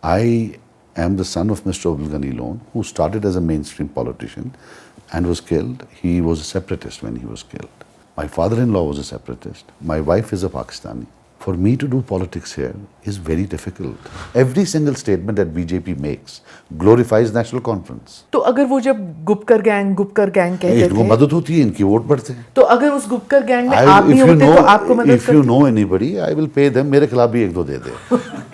I am the son of Mr. Abdul Gani Lone, who started as a mainstream politician and was killed. He was a separatist when he was killed. My father-in-law was a separatist. My wife is a Pakistani. For me to do politics here is very difficult. Every single statement that BJP makes glorifies national conference. तो अगर वो जब Gupkar gang कहते थे, इनको मदद होती है, इनकी वोट बढ़ते हैं. तो अगर उस गुपकर गैंग में आप भी होते तो आपको मदद करते? If you know anybody, I will pay them. मेरे खिलाफ भी एक दो दे दे.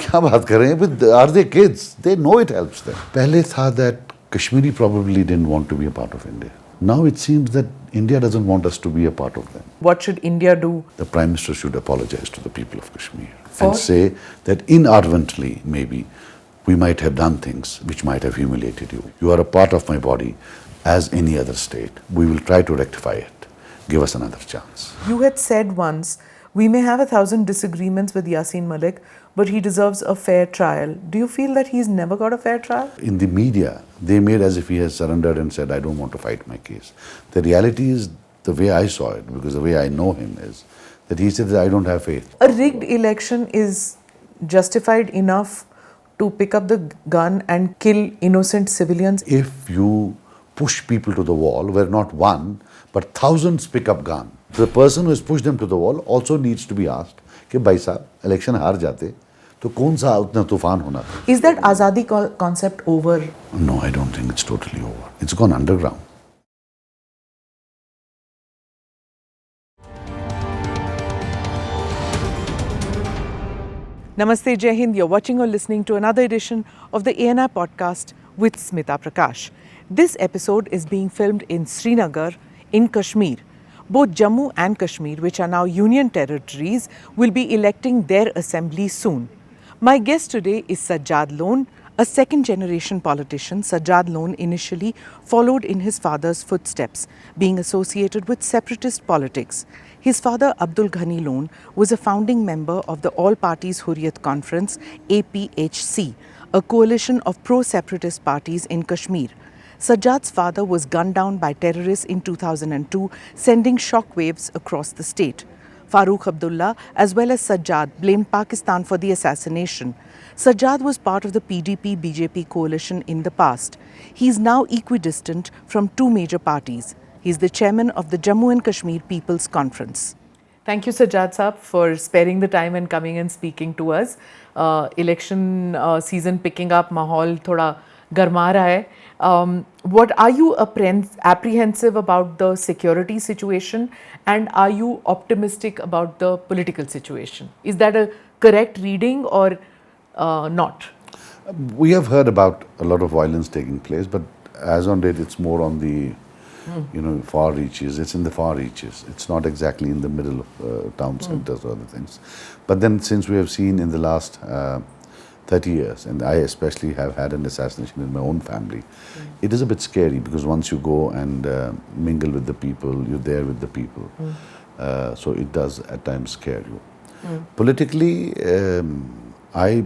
क्या बात कर रहे हैं? Are they kids? They know it helps them. पहले था that Kashmiri probably didn't want to be a part of India. Now it seems that India doesn't want us to be a part of them. What should India do? The Prime Minister should apologize to the people of Kashmir and say that inadvertently, maybe, we might have done things which might have humiliated you. You are a part of my body as any other state. We will try to rectify it. Give us another chance. You had said once, we may have 1,000 disagreements with Yasin Malik, but he deserves a fair trial. Do you feel that he's never got a fair trial? In the media, they made as if he has surrendered and said, I don't want to fight my case. The reality is, the way I saw it, because the way I know him is, that he said that I don't have faith. A rigged election is justified enough to pick up the gun and kill innocent civilians? If you push people to the wall, where not one, but thousands pick up gun, the person who has pushed them to the wall also needs to be asked, कि भाई साहब election हार जाते तो कौन सा उतना तूफान होना था? Is that Azadi concept over? No, I don't think it's totally over. It's gone underground. Namaste, Jai Hind. You're watching or listening to another edition of the ANI podcast with Smita Prakash. This episode is being filmed in Srinagar, in Kashmir. Both Jammu and Kashmir, which are now union territories, will be electing their assembly soon. My guest today is Sajad Lone, a second-generation politician. Sajad Lone initially followed in his father's footsteps, being associated with separatist politics. His father, Abdul Gani Lone, was a founding member of the All Parties Hurriyat Conference, APHC, a coalition of pro-separatist parties in Kashmir. Sajad's father was gunned down by terrorists in 2002, sending shockwaves across the state. Farooq Abdullah, as well as Sajad, blamed Pakistan for the assassination. Sajad was part of the PDP-BJP coalition in the past. He is now equidistant from two major parties. He is the chairman of the Jammu and Kashmir People's Conference. Thank you, Sajad Saab, for sparing the time and coming and speaking to us. Election season picking up, mahal thoda garma raha hai. What are you apprehensive about the security situation, and are you optimistic about the political situation? Is that a correct reading or not? We have heard about a lot of violence taking place, but as on date, it's more on the far reaches. It's in the far reaches. It's not exactly in the middle of town centers or other things. But then, since we have seen in the last 30 years, and I especially have had an assassination in my own family, it is a bit scary because once you go and mingle with the people, you're there with the people. So it does at times scare you. Politically, I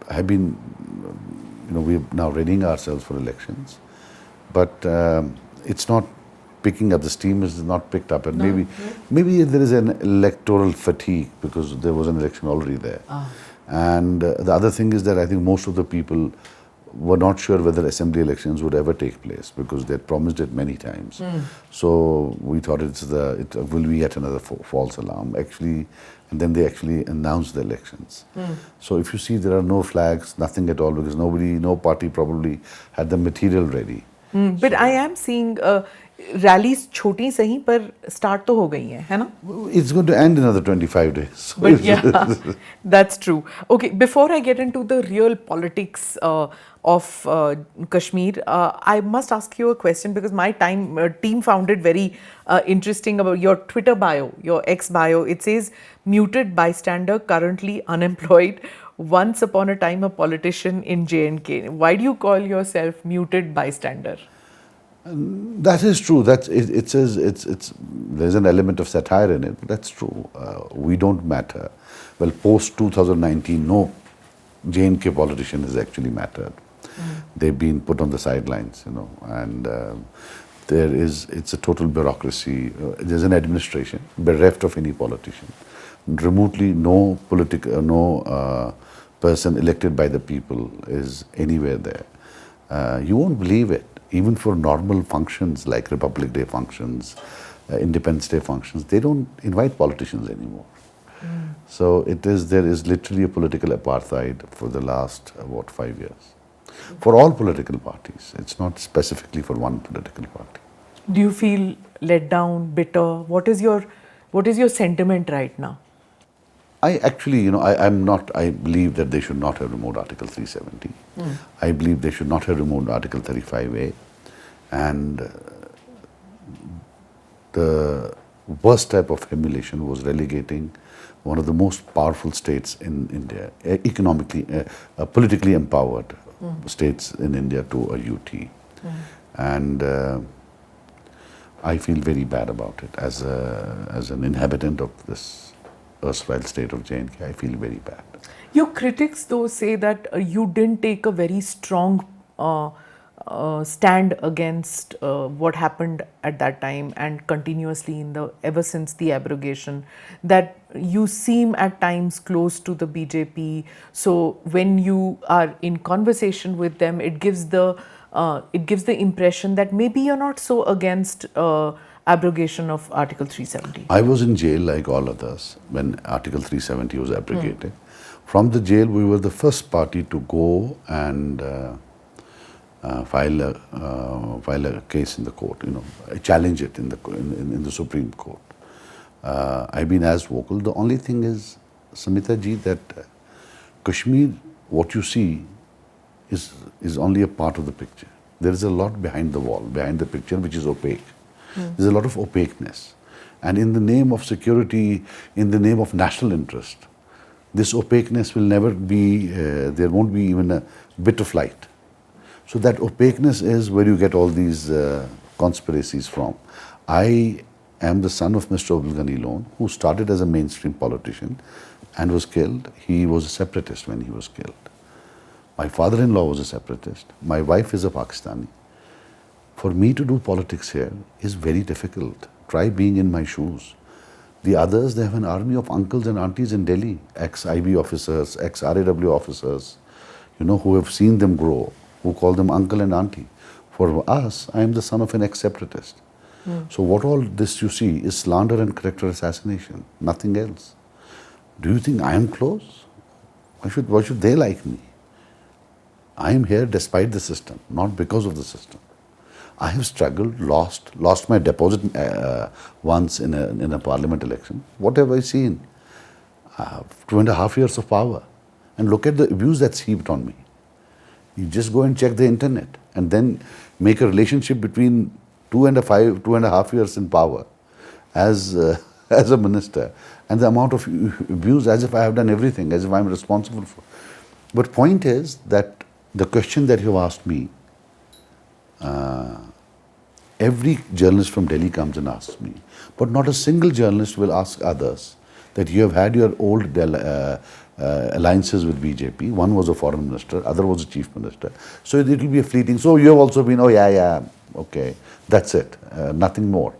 have been, we're now readying ourselves for elections, but it's not picking up. The steam is not picked up, and maybe there is an electoral fatigue because there was an election already there. And the other thing is that I think most of the people were not sure whether assembly elections would ever take place because they had promised it many times. So we thought it will be yet another false alarm. Actually, and then they actually announced the elections. So if you see, there are no flags, nothing at all, because no party probably had the material ready. But I am seeing rallies छोटी सही पर start तो हो गई हैं, है ना? It's going to end in another 25 days. But yeah, that's true. Okay, before I get into the real politics of Kashmir, I must ask you a question because my team found it very interesting about your Twitter bio, your X bio. It says, muted bystander, currently unemployed, once upon a time a politician in J&K. Why do you call yourself muted bystander? That is true. There's an element of satire in it, but that's true. We don't matter. Well, post 2019, no J&K politician has actually mattered. They've been put on the sidelines, and it's a total bureaucracy. There's an administration bereft of any politician. Remotely, no person elected by the people is anywhere there, you won't believe it. Even for normal functions like Republic Day functions, Independence Day functions, they don't invite politicians anymore. So there is literally a political apartheid for the last, 5 years. For all political parties. It's not specifically for one political party. Do you feel let down, bitter? What is your sentiment right now? I actually, I believe that they should not have removed Article 370. I believe they should not have removed Article 35A. And the worst type of humiliation was relegating one of the most powerful states in India, economically, politically empowered states in India to a UT. And I feel very bad about it. As an inhabitant of this erstwhile state of J&K, I feel very bad. Your critics, though, say that you didn't take a very strong stand against what happened at that time and continuously ever since the abrogation, that you seem at times close to the BJP. So when you are in conversation with them, it gives the impression that maybe you're not so against abrogation of Article 370. I was in jail like all others when Article 370 was abrogated. From the jail, we were the first party to go and file a case in the court. Challenge it in the Supreme Court. I've been as vocal. The only thing is, Smita ji, that Kashmir, what you see, is only a part of the picture. There is a lot behind the wall, behind the picture, which is opaque. There's a lot of opaqueness. And in the name of security, in the name of national interest, this opaqueness will never be, there won't be even a bit of light. So that opaqueness is where you get all these conspiracies from. I am the son of Mr. Abdul Gani Lone, who started as a mainstream politician and was killed. He was a separatist when he was killed. My father-in-law was a separatist. My wife is a Pakistani. For me to do politics here is very difficult. Try being in my shoes. The others, they have an army of uncles and aunties in Delhi, ex-IB officers, ex-RAW officers, who have seen them grow, who call them uncle and auntie. For us, I am the son of an ex-separatist. So what all this you see is slander and character assassination, nothing else. Do you think I am close? Why should they like me? I am here despite the system, not because of the system. I have struggled, lost my deposit once in a parliament election. What have I seen? 2.5 years of power. And look at the abuse that's heaped on me. You just go and check the internet and then make a relationship between 2.5 years in power as a minister and the amount of abuse, as if I have done everything, as if I'm responsible for. But point is that the question that you asked me, every journalist from Delhi comes and asks me, but not a single journalist will ask others that you have had your old alliances with BJP. One was a foreign minister, other was a chief minister. So it will be a fleeting. So you have also been, okay, that's it, nothing more.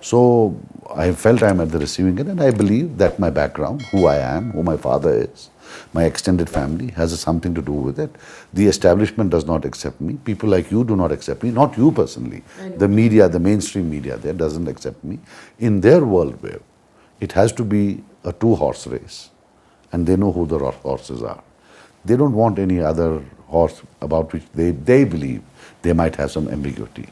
So I felt I'm at the receiving end, and I believe that my background, who I am, who my father is, my extended family has something to do with it. The establishment does not accept me. People like you do not accept me, not you personally. The media, the mainstream media there doesn't accept me. In their worldview, it has to be a two-horse race, and they know who the horses are. They don't want any other horse about which they believe they might have some ambiguity.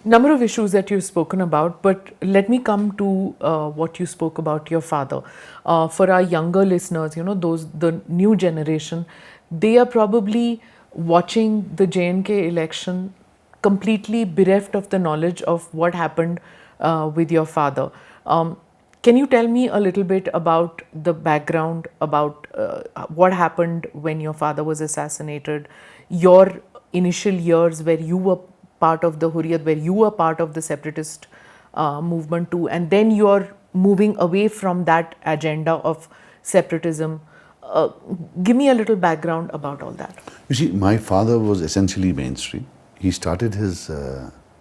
Number of issues that you've spoken about, but let me come to what you spoke about your father. For our younger listeners, the new generation, they are probably watching the J&K election completely bereft of the knowledge of what happened with your father. Can you tell me a little bit about the background, about what happened when your father was assassinated, your initial years where you were part of the Hurriyat, where you were part of the separatist movement too, and then you're moving away from that agenda of separatism. Give me a little background about all that. You see, my father was essentially mainstream. He started his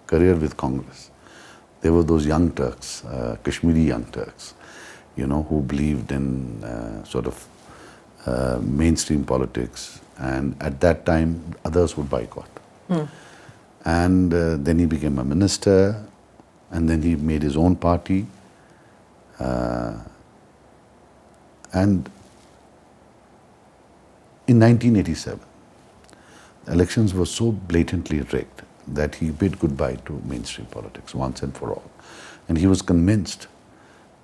career with Congress. There were those young Turks, Kashmiri young Turks, who believed in mainstream politics, and at that time others would boycott. And then he became a minister, and then he made his own party. And in 1987, elections were so blatantly rigged that he bid goodbye to mainstream politics once and for all. And he was convinced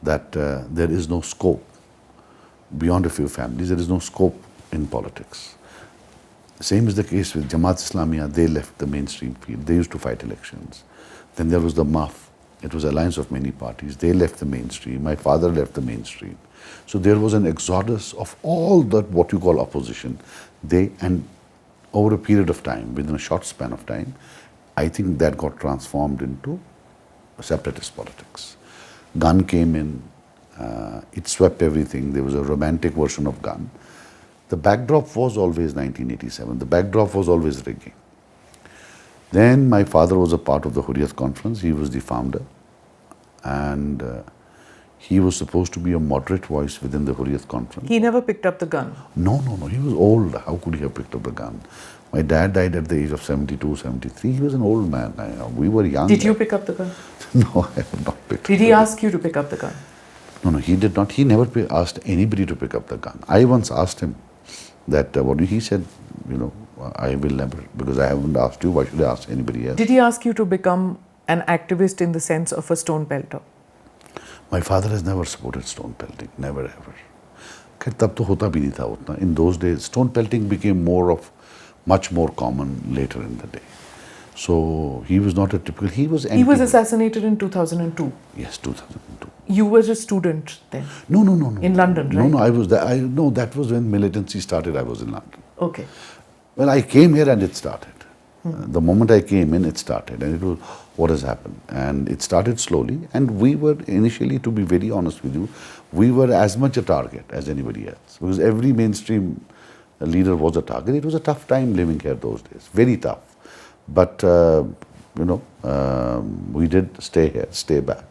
that there is no scope beyond a few families, there is no scope in politics. Same is the case with Jamaat Islamiyah. They left the mainstream field. They used to fight elections. Then there was the MAF. It was alliance of many parties. They left the mainstream. My father left the mainstream. So there was an exodus of all that what you call opposition. And over a period of time, within a short span of time, I think that got transformed into separatist politics. Gun came in. It swept everything. There was a romantic version of gun. The backdrop was always 1987. The backdrop was always rigging. Then my father was a part of the Hurriyat conference. He was the founder. And he was supposed to be a moderate voice within the Hurriyat conference. He never picked up the gun? No. He was old. How could he have picked up the gun? My dad died at the age of 72, 73. He was an old man. We were young. Did you pick up the gun? No, I have not picked up Did he ask you to pick up the gun? No, he did not. He never asked anybody to pick up the gun. I once asked him that, he said, I will never, because I haven't asked you, why should I ask anybody else? Did he ask you to become an activist in the sense of a stone pelter? My father has never supported stone pelting, never ever. तब तो होता भी नहीं था उतना. In those days, stone pelting became much more common later in the day. So he was not a typical, he was assassinated in 2002? Yes, 2002. You were a student then? No. In London, right? No, I was there. That was when militancy started. I was in London. Okay. Well, I came here and it started. The moment I came in, it started, and it was what has happened. And it started slowly, and we were initially, to be very honest with you, we were as much a target as anybody else, because every mainstream leader was a target. It was a tough time living here those days, very tough. But, we did stay here, stay back.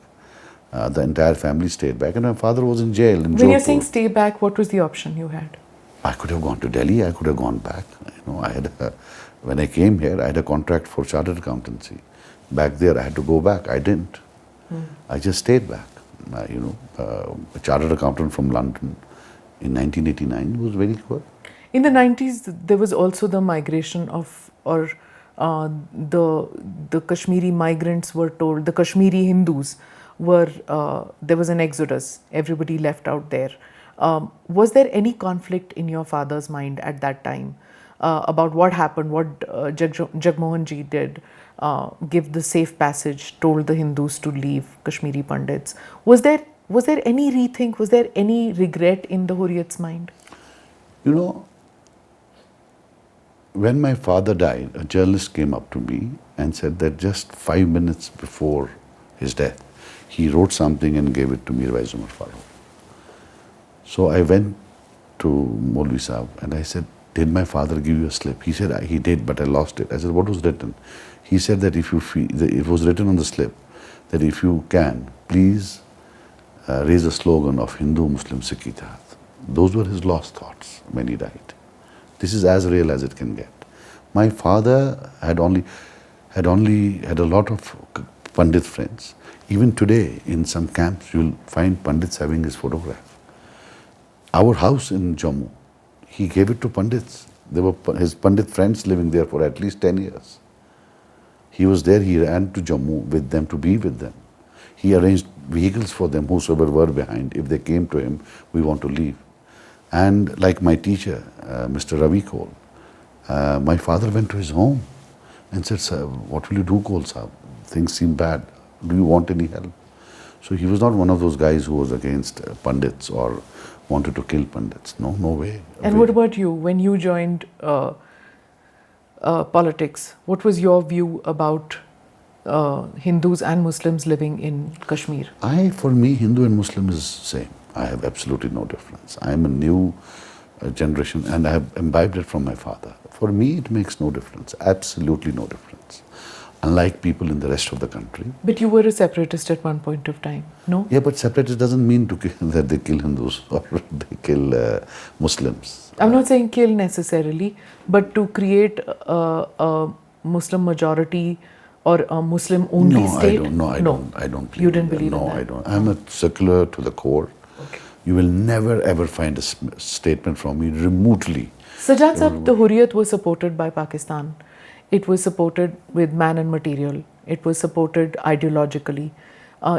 The entire family stayed back, and my father was in jail in Jodhpur. When you're saying stay back, what was the option you had? I could have gone to Delhi, I could have gone back. When I came here, I had a contract for chartered accountancy. Back there, I had to go back. I didn't. I just stayed back. A chartered accountant from London in 1989 was very good. In the 90s, there was also the migration of, the Kashmiri migrants were told, the Kashmiri Hindus were, there was an exodus. Everybody left out there. Was there any conflict in your father's mind at that time about what happened, what Jagmohan Ji did, give the safe passage, told the Hindus to leave, Kashmiri Pandits? Was there any rethink, was there any regret in the Hurriyat's mind? When my father died, a journalist came up to me and said that just 5 minutes before his death, he wrote something and gave it to Mir Waiz Umar Farooq. So I went to Maulvi Sahib and I said, did my father give you a slip? He said, he did, but I lost it. I said, what was written? He said that if you feel, it was written on the slip, that if you can, please raise a slogan of Hindu, Muslim, Sikh Ijtihad. Those were his last thoughts when he died. This is as real as it can get. My father had a lot of Pandit friends. Even today, in some camps, you'll find Pandits having his photograph. Our house in Jammu, he gave it to Pandits. There were his Pandit friends living there for at least 10 years. He was there, he ran to Jammu with them to be with them. He arranged vehicles for them, whosoever were behind. If they came to him, we want to leave. And like my teacher, Mr. Ravi Kaul, my father went to his home and said, sir, what will you do, Kaul Sahab? Things seem bad. Do you want any help? So he was not one of those guys who was against Pandits or wanted to kill Pandits. No way. And what about you? When you joined politics, what was your view about Hindus and Muslims living in Kashmir? For me, Hindu and Muslim is the same. I have absolutely no difference. I am a new generation and I have imbibed it from my father. For me, it makes no difference, absolutely no difference. unlike people in the rest of the country. But you were a separatist at one point of time, no? Yeah, but separatist doesn't mean to kill, that they kill Hindus or they kill Muslims. I'm not saying kill necessarily, but to create a Muslim majority or a Muslim only state? I don't believe You didn't that. believe in that? No, I don't. I'm a secular to the core. Okay. You will never ever find a statement from me remotely. Sajad Sahab, the Hurriyat was supported by Pakistan. It was supported with man and material. It was supported ideologically.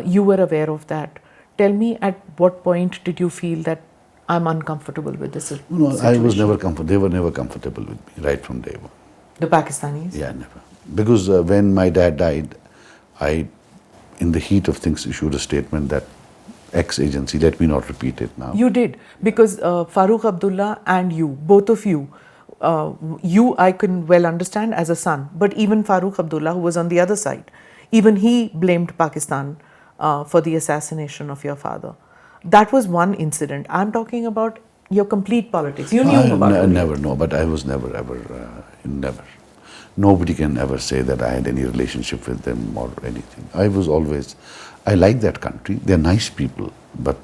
You were aware of that. Tell me, at what point did you feel that I'm uncomfortable with this situation? No, I was never comfortable. They were never comfortable with me right from day one. The Pakistanis? Yeah, never. Because when my dad died, I, in the heat of things, issued a statement that ex-agency, let me not repeat it now. You did, because Farooq Abdullah and you, both of you, you I can well understand as a son, but even Farooq Abdullah, who was on the other side, even he blamed Pakistan for the assassination of your father. That was one incident. I'm talking about your complete politics. You knew about it. Never, no, but I was never, ever, never. Nobody can ever say that I had any relationship with them or anything. I was always, I like that country. They're nice people, but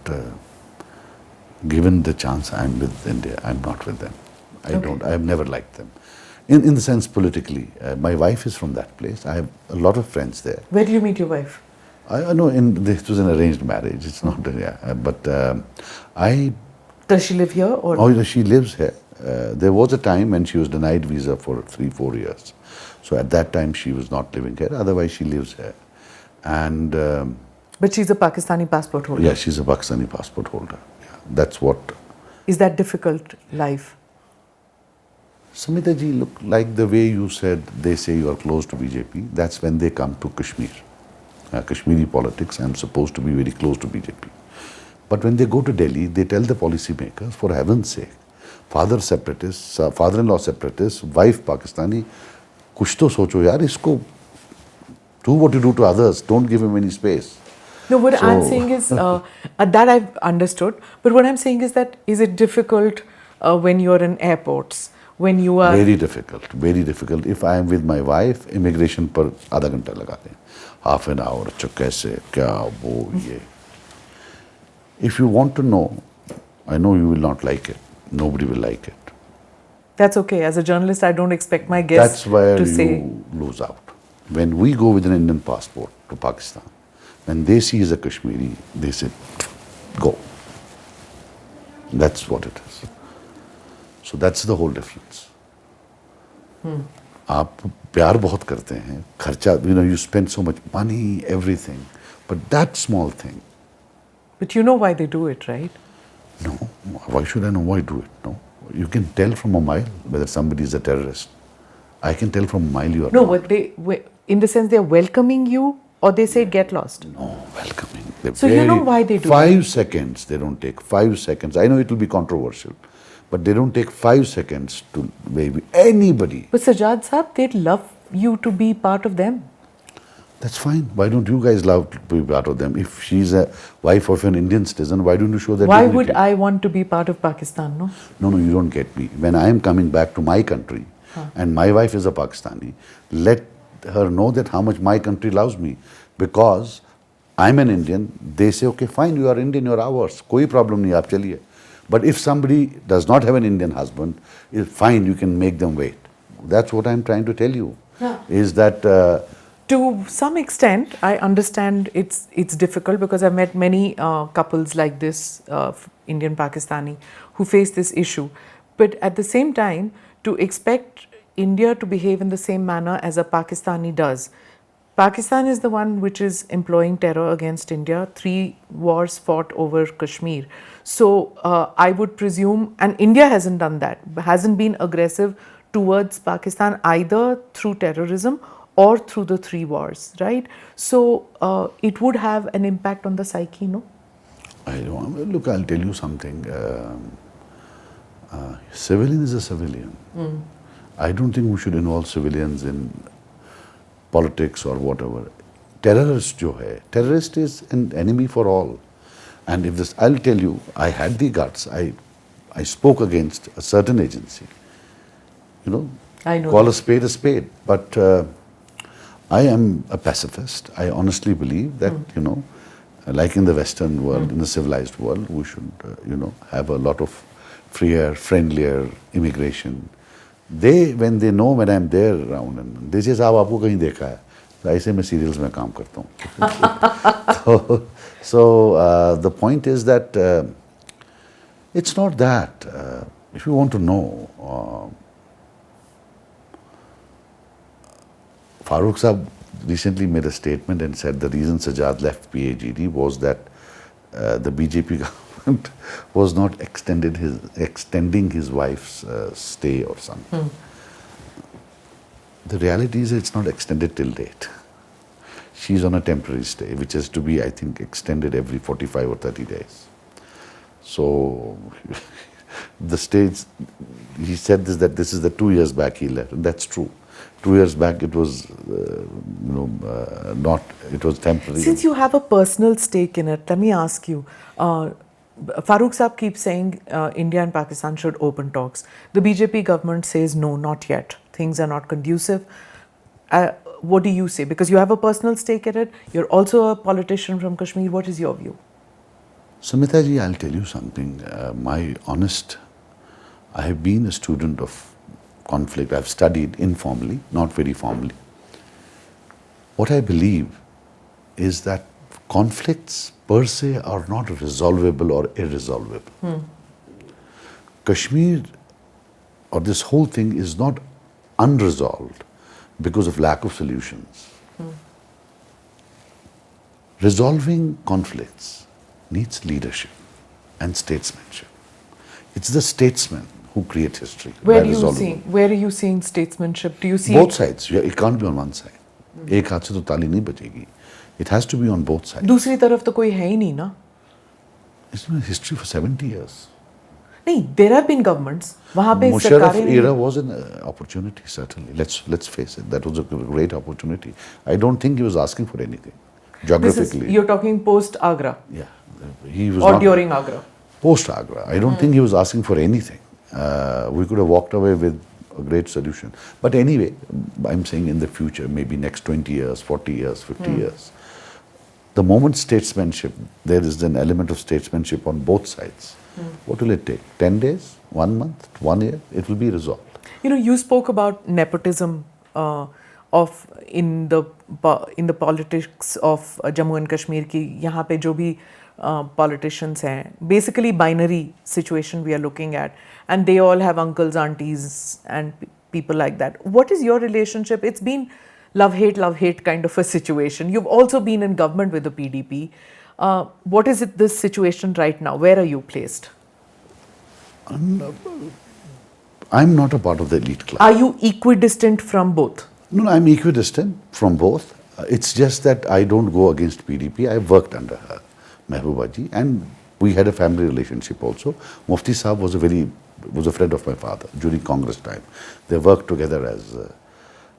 given the chance, I'm with India. I'm not with them. I've never liked them. In the sense politically, my wife is from that place. I have a lot of friends there. Where did you meet your wife? I know this was an arranged marriage. It's not, Does she live here or? Oh, she lives here. There was a time when she was denied visa for 3-4 years. So at that time she was not living here. Otherwise she lives here. And but she's a Pakistani passport holder. yeah, she's a Pakistani passport holder. Yeah, that's what. Is that difficult life? Samita ji, look, like the way you said, they say you are close to BJP. That's when they come to Kashmir. Kashmiri politics, I'm supposed to be very close to BJP. But when they go to Delhi, they tell the policymakers, for heaven's sake, father separatist, father-in-law separatist, wife Pakistani, kuch to socho yaar, isko do what you do to others, don't give him any space. No, what I'm saying is, that I've understood, but what I'm saying is that, is it difficult when you're in airports, when you are... Very difficult, very difficult. If I am with my wife, immigration par आधा घंटा लगा दें, half an hour, अच्छा कैसे, क्या, वो, ये. If you want to know, I know you will not like it. Nobody will like it. That's okay. As a journalist, I don't expect my guests to say. That's where say... you lose out. When we go with an Indian passport to Pakistan, when they see as a Kashmiri, they say, go. That's what it is. So that's the whole difference. आप प्यार बहुत करते हैं, खर्चा, you spend so much money, everything, but that small thing. But you know why they do it, right? No, why should I know why do it? No, you can tell from a mile whether somebody is a terrorist. I can tell from a mile you are no, not. but in the sense they're welcoming you, or they say get lost. No, welcoming. So you know why they do 5 seconds, they don't take 5 seconds. I know it will be controversial, but they don't take 5 seconds to maybe anybody. But Sajad Sahab, they'd love you to be part of them. That's fine. Why don't you guys love to be part of them? If she's a wife of an Indian citizen, why don't you show that Why dignity? would I want to be part of Pakistan, no? No, you don't get me. When I am coming back to my country and my wife is a Pakistani, let her know that how much my country loves me. Because I'm an Indian, they say, okay, fine, you are Indian, you are ours. Koi problem nahi, aap chaliye. But if somebody does not have an Indian husband, it's fine, you can make them wait. That's what I'm trying to tell you. Yeah. Is that... to some extent, I understand it's difficult because I've met many couples like this, Indian Pakistani, who face this issue. But at the same time, to expect India to behave in the same manner as a Pakistani does. Pakistan is the one which is employing terror against India. 3 wars fought over Kashmir. So I would presume, and India hasn't done that, hasn't been aggressive towards Pakistan either through terrorism or through the 3 wars, right? So it would have an impact on the psyche, no? I don't. Look, I'll tell you something. Civilian is a civilian. I don't think we should involve civilians in politics or whatever. Terrorist jo hai, terrorist is an enemy for all. And if this, I'll tell you, I had the guts. I spoke against a certain agency. You know, I know. Call a spade a spade. But I am a pacifist. I honestly believe that, like in the Western world, in the civilized world, we should, have a lot of freer, friendlier immigration. When they know when I'm there around, and they say, "Saab, aapko kahin dekha hai?" So I say, "मैं serials में काम करता हूँ." So the point is that it's not that. If you want to know, Farooq Saab recently made a statement and said the reason Sajad left PAGD was that the BJP government was not extending his wife's stay or something. The reality is it's not extended till date. She's on a temporary stay, which has to be, I think, extended every 45 or 30 days. So the states, he said that this is the 2 years back he left, and that's true. 2 years back it was, it was temporary. Since you have a personal stake in it, let me ask you, Farooq Saab keeps saying India and Pakistan should open talks. The BJP government says no, not yet. Things are not conducive. What do you say? Because you have a personal stake in it, you're also a politician from Kashmir. What is your view? Smita ji, I'll tell you something. I have been a student of conflict. I've studied informally, not very formally. What I believe is that conflicts per se are not resolvable or irresolvable. Kashmir, or this whole thing, is not unresolved because of lack of solutions. Resolving conflicts needs leadership and statesmanship. It's the statesmen who create history. Where are you seeing statesmanship? Do you see both sides? It can't be on one side. एक हाथ से तो ताली नहीं बजेगी. It has to be on both sides. दूसरी तरफ तो कोई है ही नहीं ना. It's been a history for 70 years. नहीं, there have been governments. वहाँ पे Musharraf era was an opportunity, certainly. Let's face it. That was a great opportunity. I don't think he was asking for anything, geographically. You're talking post-Agra? Yeah. He was or not, during Agra? Post-Agra. I don't think he was asking for anything. We could have walked away with a great solution. But anyway, I'm saying in the future, maybe next 20 years, 40 years, 50 years, the moment statesmanship, there is an element of statesmanship on both sides. What will it take? 10 days? 1 month? 1 year? It will be resolved. You spoke about nepotism in the politics of Jammu and Kashmir ki यहाँ पे जो भी politicians हैं, basically binary situation we are looking at, and they all have uncles, aunties and people like that. What is your relationship? It's been love hate kind of a situation. You've also been in government with the PDP. What is this situation right now? Where are you placed? I'm not a part of the elite club. Are you equidistant from both? No, I'm equidistant from both. It's just that I don't go against PDP. I worked under her, Mehbooba ji, and we had a family relationship also. Mufti Saab was a friend of my father during Congress time. They worked together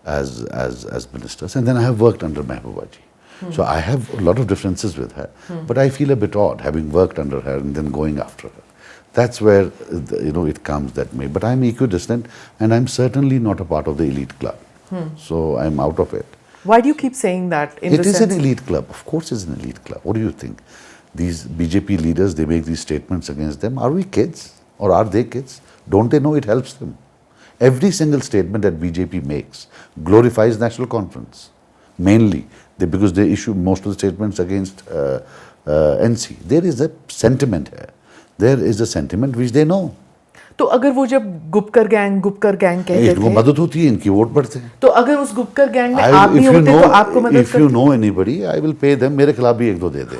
as ministers, and then I have worked under Mehbooba ji. So I have a lot of differences with her, but I feel a bit odd having worked under her and then going after her. That's where it comes that way. But I'm equidistant, and I'm certainly not a part of the elite club. So I'm out of it. Why do you keep saying that? It is an elite club. Of course it's an elite club. What do you think? These BJP leaders, they make these statements against them. Are we kids? Or are they kids? Don't they know it helps them? Every single statement that BJP makes glorifies National Conference. Mainly, because they issue most of the statements against NC. There is a sentiment here. There is a sentiment which they know. तो अगर वो जब Gupkar gang कहते थे, इनको मदद होती है, इनकी वोट बढ़ते हैं. तो अगर उस गुपकर गैंग में आप भी होते तो आपको मदद करते? If you know anybody, I will pay them. मेरे खिलाफ भी एक दो दे दे.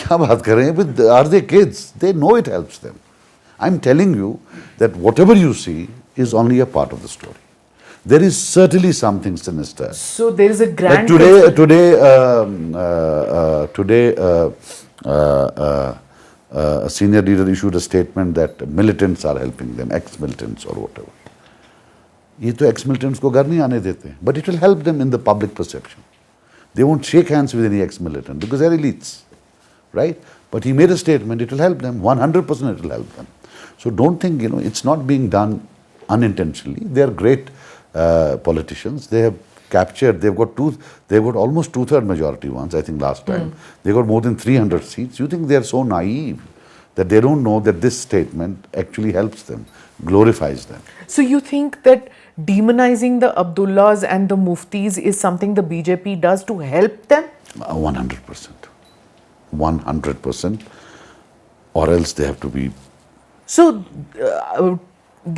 क्या बात कर रहे हैं? Are they kids? They know it helps them. I'm telling you that whatever you see is only a part of the story. There is certainly something sinister. So there is a grand. Like today, a senior leader issued a statement that militants are helping them, ex-militants or whatever. ये तो ex-militants को घर नहीं आने देते, but it will help them in the public perception. They won't shake hands with any ex-militant because they're elites, right? But he made a statement, it will help them, 100% it will help them. So don't think, it's not being done unintentionally. They are great politicians. They have captured. They've got almost 2/3 majority once, I think last time. They got more than 300 seats. You think they are so naive that they don't know that this statement actually helps them, glorifies them. So you think that demonizing the Abdullahs and the Muftis is something the BJP does to help them? 100%. 100%. Or else they have to be. So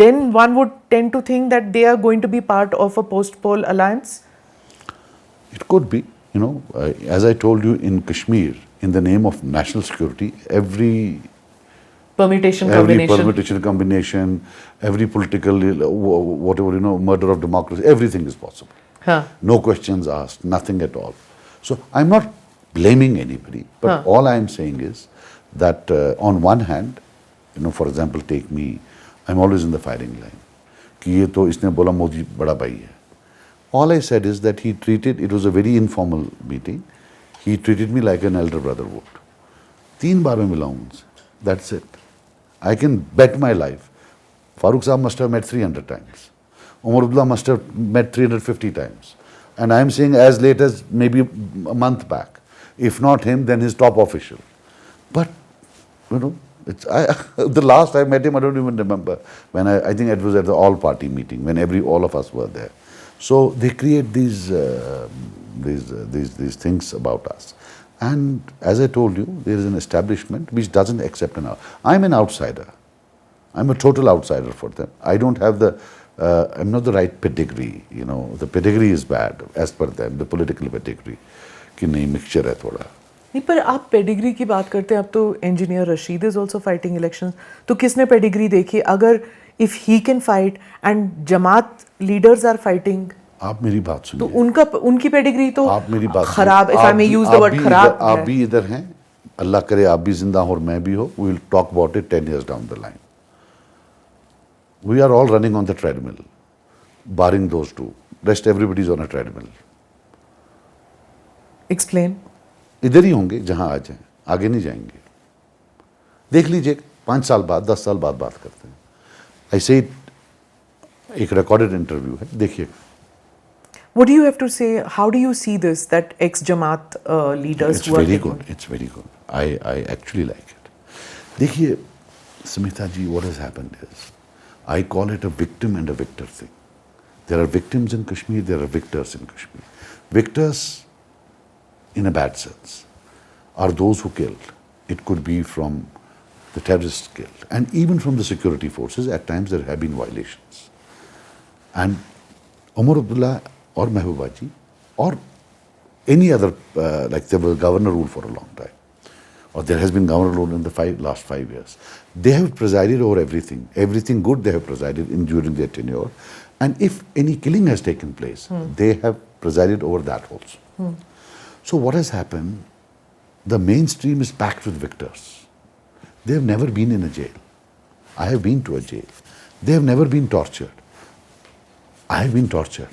then one would tend to think that they are going to be part of a post-poll alliance? It could be. As I told you, in Kashmir, in the name of national security, every permutation combination, every political, whatever, murder of democracy, everything is possible. No questions asked, nothing at all. So I'm not blaming anybody, but all I'm saying is that on one hand, for example, take me, I'm always in the firing line. कि ये तो इसने बोला मोदी बड़ा भाई है. All I said is that it was a very informal meeting. He treated me like an elder brother would. 3 बार मैं मिला हूँ उनसे. That's it. I can bet my life. Farooq Saab must have met 300 times. Umar Abdullah must have met 350 times. And I'm saying as late as maybe a month back. If not him, then his top official. But, the last I met him, I don't even remember. When I think it was at the all-party meeting, when all of us were there. So they create these things about us. And as I told you, there is an establishment which doesn't accept I'm an outsider. I'm a total outsider for them. I don't have I'm not the right pedigree, The pedigree is bad as per them, the political pedigree. कि नहीं mixture है थोड़ा. नहीं, पर आप pedigree की बात करते हैं. अब तो engineer Rashid is also fighting elections. तो किसने पेडिग्री देखी? अगर if he can fight and Jamaat leaders are fighting, आप मेरी बात सुनिए. तो उनकी पेडिग्री तो आप मेरी बात खराब, if I may use the word खराब. आप भी इधर हैं, अल्लाह करे आप भी जिंदा हो और मैं भी हो. We will talk about it 10 years down the line. We are all running on the treadmill, barring those two. Rest everybody is on a treadmill. Explain. इधर ही होंगे जहां आज हैं, आगे नहीं जाएंगे. देख लीजिए 5 साल बाद, 10 साल बाद बात करते हैं. ऐसे ही एक रिकॉर्डेड इंटरव्यू है, देखिए. What do you have to say? How do you see this, that ex-Jamaat leaders who are... It's very good. I actually like it. देखिए, Smita ji, what has happened is, I call it a victim and a victor thing. There are victims in Kashmir, there are victors in Kashmir. Victors, in a bad sense, are those who killed. It could be from the terrorists killed. And even from the security forces, at times there have been violations. And Umar Abdullah or Mehbooba ji or any other, like there was governor rule for a long time, or there has been governor rule in the last 5 years. They have presided over everything. Everything good they have presided in during their tenure. And if any killing has taken place, they have presided over that also. So what has happened, the mainstream is packed with victors. They have never been in a jail. I have been to a jail. They have never been tortured. I have been tortured.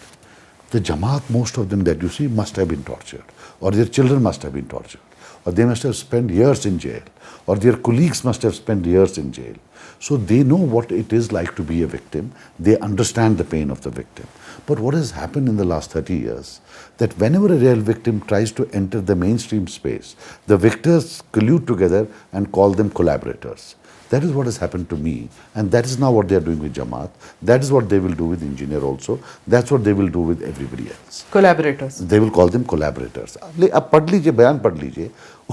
The Jamaat, most of them that you see, must have been tortured. Or their children must have been tortured. Or they must have spent years in jail. Or their colleagues must have spent years in jail. So they know what it is like to be a victim. They understand the pain of the victim. But what has happened in the last 30 years, that whenever a real victim tries to enter the mainstream space, the victors collude together and call them collaborators. That is what has happened to me, and that is now what they are doing with Jamaat. That is what they will do with Engineer also. That's what they will do with everybody else. Collaborators. They will call them collaborators. अब पढ़ लीजिए, बयान पढ़ लीजिए.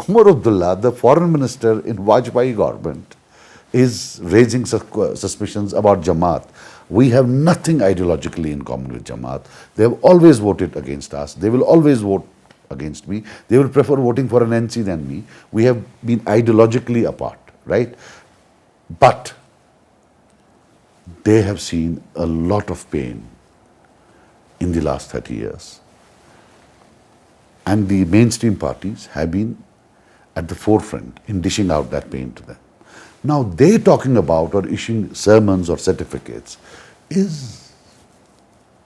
Umar Abdullah, the foreign minister in Vajpayee government, is raising suspicions about Jamaat. We have nothing ideologically in common with Jamaat. They have always voted against us. They will always vote against me. They will prefer voting for an NC than me. We have been ideologically apart, right? But they have seen a lot of pain in the last 30 years. And the mainstream parties have been at the forefront in dishing out that pain to them. Now, they talking about or issuing sermons or certificates is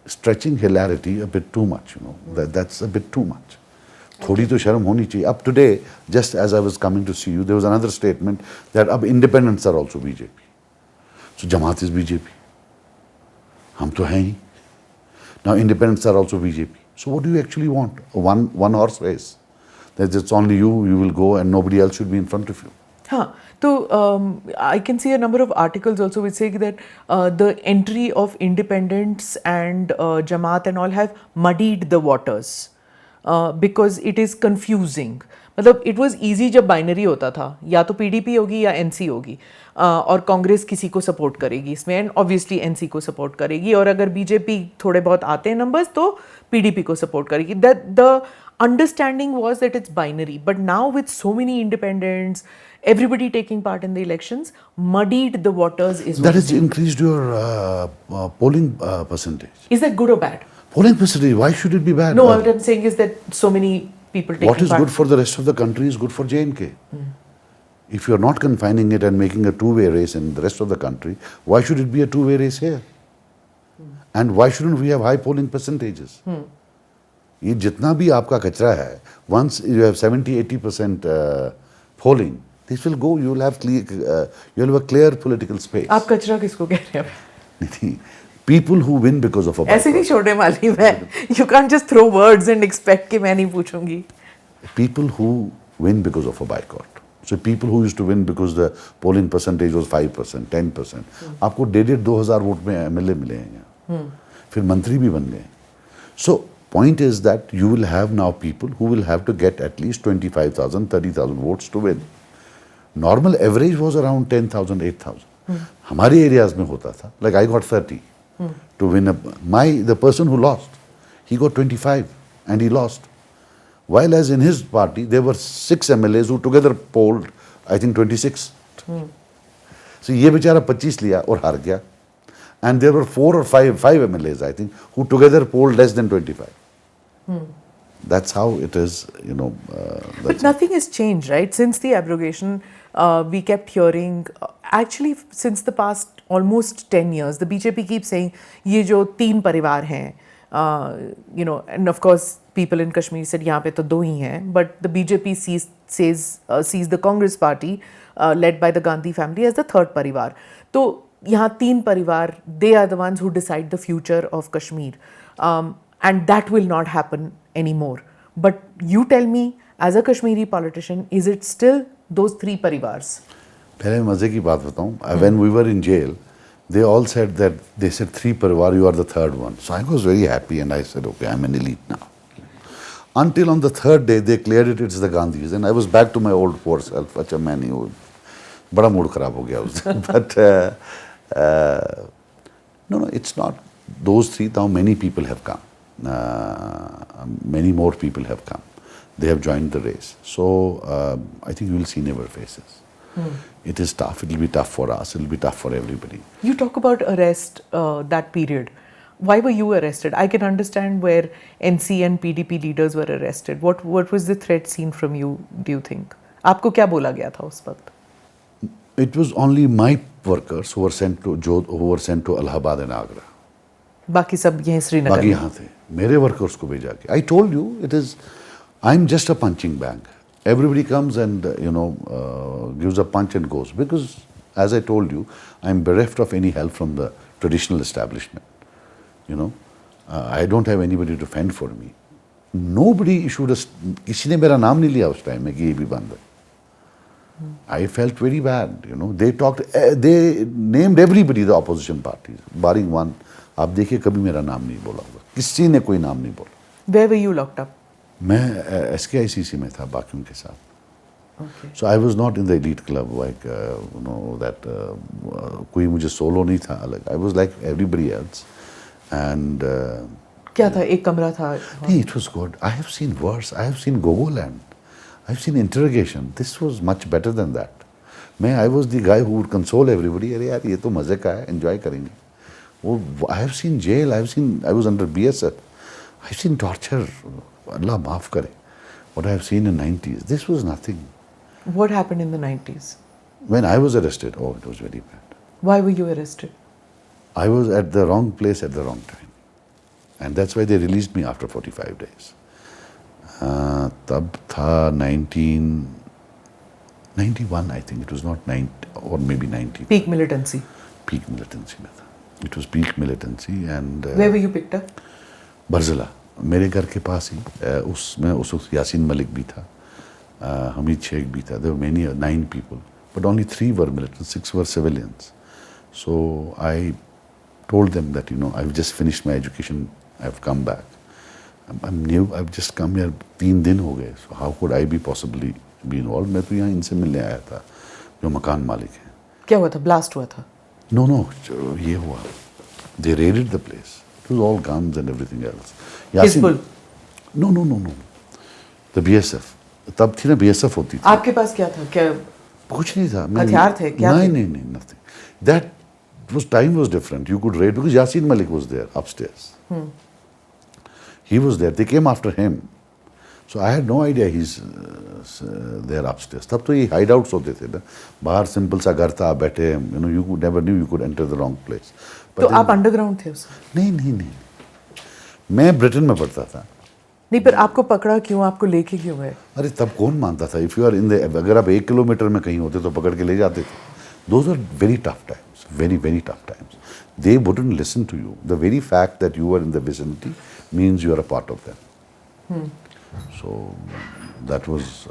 stretching hilarity a bit too much, That's a bit too much. थोड़ी तो शर्म होनी चाहिए. Up today, just as I was coming to see you, there was another statement that अब independents are also BJP. So Jamaat is BJP. हम तो हैं ही. Now independents are also BJP. So what do you actually want? A one horse race? That it's only you will go and nobody else should be in front of you. Huh. So I can see a number of articles also which say that the entry of independents and Jamaat and all have muddied the waters because it is confusing. मतलब it was easy जब binary होता था या तो PDP होगी या NC होगी और कांग्रेस किसी को सपोर्ट करेगी इसमें एंड ऑब्वियसली NC को सपोर्ट करेगी और अगर BJP थोड़े बहुत आते हैं नंबर्स तो PDP को सपोर्ट करेगी. That the understanding was that it's binary, but now with so many independents, everybody taking part in the elections, muddied the waters is that has increased your polling percentage. Is that good or bad? Polling percentage, why should it be bad? No, what I'm saying is that so many people taking part. What is good for the rest of the country is good for J&K. If you're not confining it and making a two-way race in the rest of the country, why should it be a two-way race here? And why shouldn't we have high polling percentages? ये जितना भी आपका कचरा है, once you have 70-80% polling, this will go. You will have a clear political space. आप कचरा किसको कह रहे हैं? नहीं, people who win because of a boycott. ऐसे नहीं छोड़ने वाली मैं. You can't just throw words and expect कि मैं नहीं पूछूंगी. People who win because of a boycott. So people who used to win because the polling percentage was 5%, 10%. आपको 1,500-2,000 वोट में MLA मिले हैं यहाँ. फिर मंत्री भी बन गए. So point is that you will have now people who will have to get at least 25,000, 30,000 votes to win. Normal average was around 10,000, 8,000. हमारे areas में होता था. Like I got 30 to win. The person who lost, he got 25 and he lost. While as in his party, there were 6 MLAs who together polled, I think 26. So ये बेचारा 25 लिया और हार गया. And there were 4 or 5 MLAs, I think, who together polled less than 25. That's how it is, you know. But nothing has changed, right? Since the abrogation, we kept hearing, actually since the past almost 10 years, the BJP keeps saying, ये जो 3 परिवार हैं, you know, and of course, people in Kashmir said, यहाँ पे तो 2 ही हैं, but the BJP sees the Congress party, led by the Gandhi family, as the 3rd परिवार. तो यहाँ 3 परिवार, they are the ones who decide the future of Kashmir. And that will not happen anymore. But you tell me, as a Kashmiri politician, is it still those 3 parivars? पहले मजे की बात बताऊं. When we were in jail, they all said that, they said 3 parivar, you are the 3rd one. So I was very happy and I said, okay, I'm an elite now. Until on the 3rd day, they cleared it's the Gandhis. And I was back to my old poor self. अच्छा मैं नहीं हूँ. बड़ा mood खराब हो गया उस दिन. But no, it's not those 3. Now many people have come. Many more people have come. They have joined the race. So I think you will see never faces. It is tough. It will be tough for us. It will be tough for everybody. You talk about arrest, that period. Why were you arrested? I can understand where NC and PDP leaders were arrested. What was the threat seen from you, do you think? आपको क्या बोला गया था उस वक्त? It was only my workers who were sent to Allahabad and Agra. बाकी सब यहीं श्रीनगर. बाकी यहाँ थे. मेरे workers को भेजा के. I told you, I'm just a punching bag. Everybody comes and gives a punch and goes, because as I told you, I'm bereft of any help from the traditional establishment. I don't have anybody to fend for me. Nobody issued किसी ने मेरा नाम नहीं लिया उस time में कि ये भी बंद है. I felt very bad. They named everybody, the opposition parties, barring one. आप देखिए कभी मेरा नाम नहीं बोला होगा. किसी ने कोई नाम नहीं बोला. Where were you locked up? मैं SKICC में था बाकियों के साथ. Okay. So I was not in the elite club like that. कोई मुझे solo नहीं था अलग. I was like everybody else. And क्या था? एक कमरा था. नहीं, it was good. I have seen worse. I have seen Gogoland. I have seen interrogation. This was much better than that. I was the guy who would console everybody. अरे यार ये तो मजे का है, enjoy करेंगे. I have seen jail. I was under BSF. I have seen torture. Allah maaf kare. What I have seen in 90s. This was nothing. What happened in the 90s? When I was arrested, it was very bad. Why were you arrested? I was at the wrong place at the wrong time. And that's why they released me after 45 days. तब था 1991, I think. It was not 90 or maybe 90. Peak militancy. Peak militancy में था. It was peak militancy and... Where were you picked up? Barzilla. मेरे घर के पास ही उसमें उस वक्त यासिन मलिक भी था, हमीद शेख भी था. There were many 9 people, but only 3 were militants, 6 were civilians. So I told them that, you know, I've just finished my education, I've come back. I'm new, I've just come here, 3 दिन हो गए. So how could I be possibly be involved? मैं तो यहाँ इनसे मिलने आया था जो मकान मालिक हैं. क्या हुआ था? ब्लास्ट हुआ था? No, ये हुआ. They raided the place. It was all guns and everything else. Hizbul? No. The BSF. तब थी ना BSF होती थी. आपके पास क्या था? क्या कुछ नहीं था. हथियार थे? क्या थे? नहीं, nothing. That time was different. You could raid because Yasin Malik was there upstairs. He was there. They came after him. So I had no idea he's there upstairs. तब तो ये hideouts होते थे ना. बाहर simple सा घर था, बैठे. You know, you never knew you could enter the wrong place. तो आप अंडरग्राउंड थे उसमें? नहीं. मैं ब्रिटेन में पढ़ता था. नहीं, पर आपको पकड़ा क्यों? आपको लेके क्यों गए? अरे तब कौन मानता था? If you are in the, अगर आप 1 किलोमीटर में कहीं होते तो पकड़ के ले जाते थे. Those are very tough times, very tough times. They wouldn't listen to you. The very fact that you were in the vicinity means you are a part of them. So that was.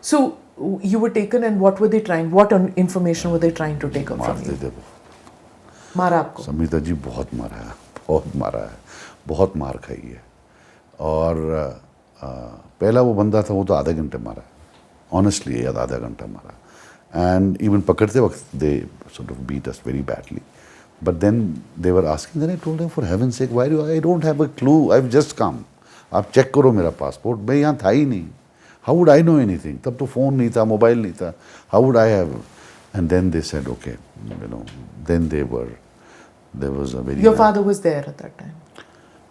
So you were taken, and what were they trying? What information were they trying to take up from you? मारा आपको? समिता जी बहुत मारा है, बहुत मार खाई है. और पहला वो बंदा था, वो तो आधे घंटे मारा. Honestly, आधा घंटा मारा. And even पकड़ते वक्त they sort of beat us very badly. But then they were asking, then I told them, for heaven's sake, why do you, I don't have a clue, I've just come. आप check करो मेरा passport, मैं यहाँ था ही नहीं. How would I know anything? तब तो phone नहीं था, मोबाइल नहीं था. How would I have? And then they said, okay, you know, then there was a very... Your father was there at that time?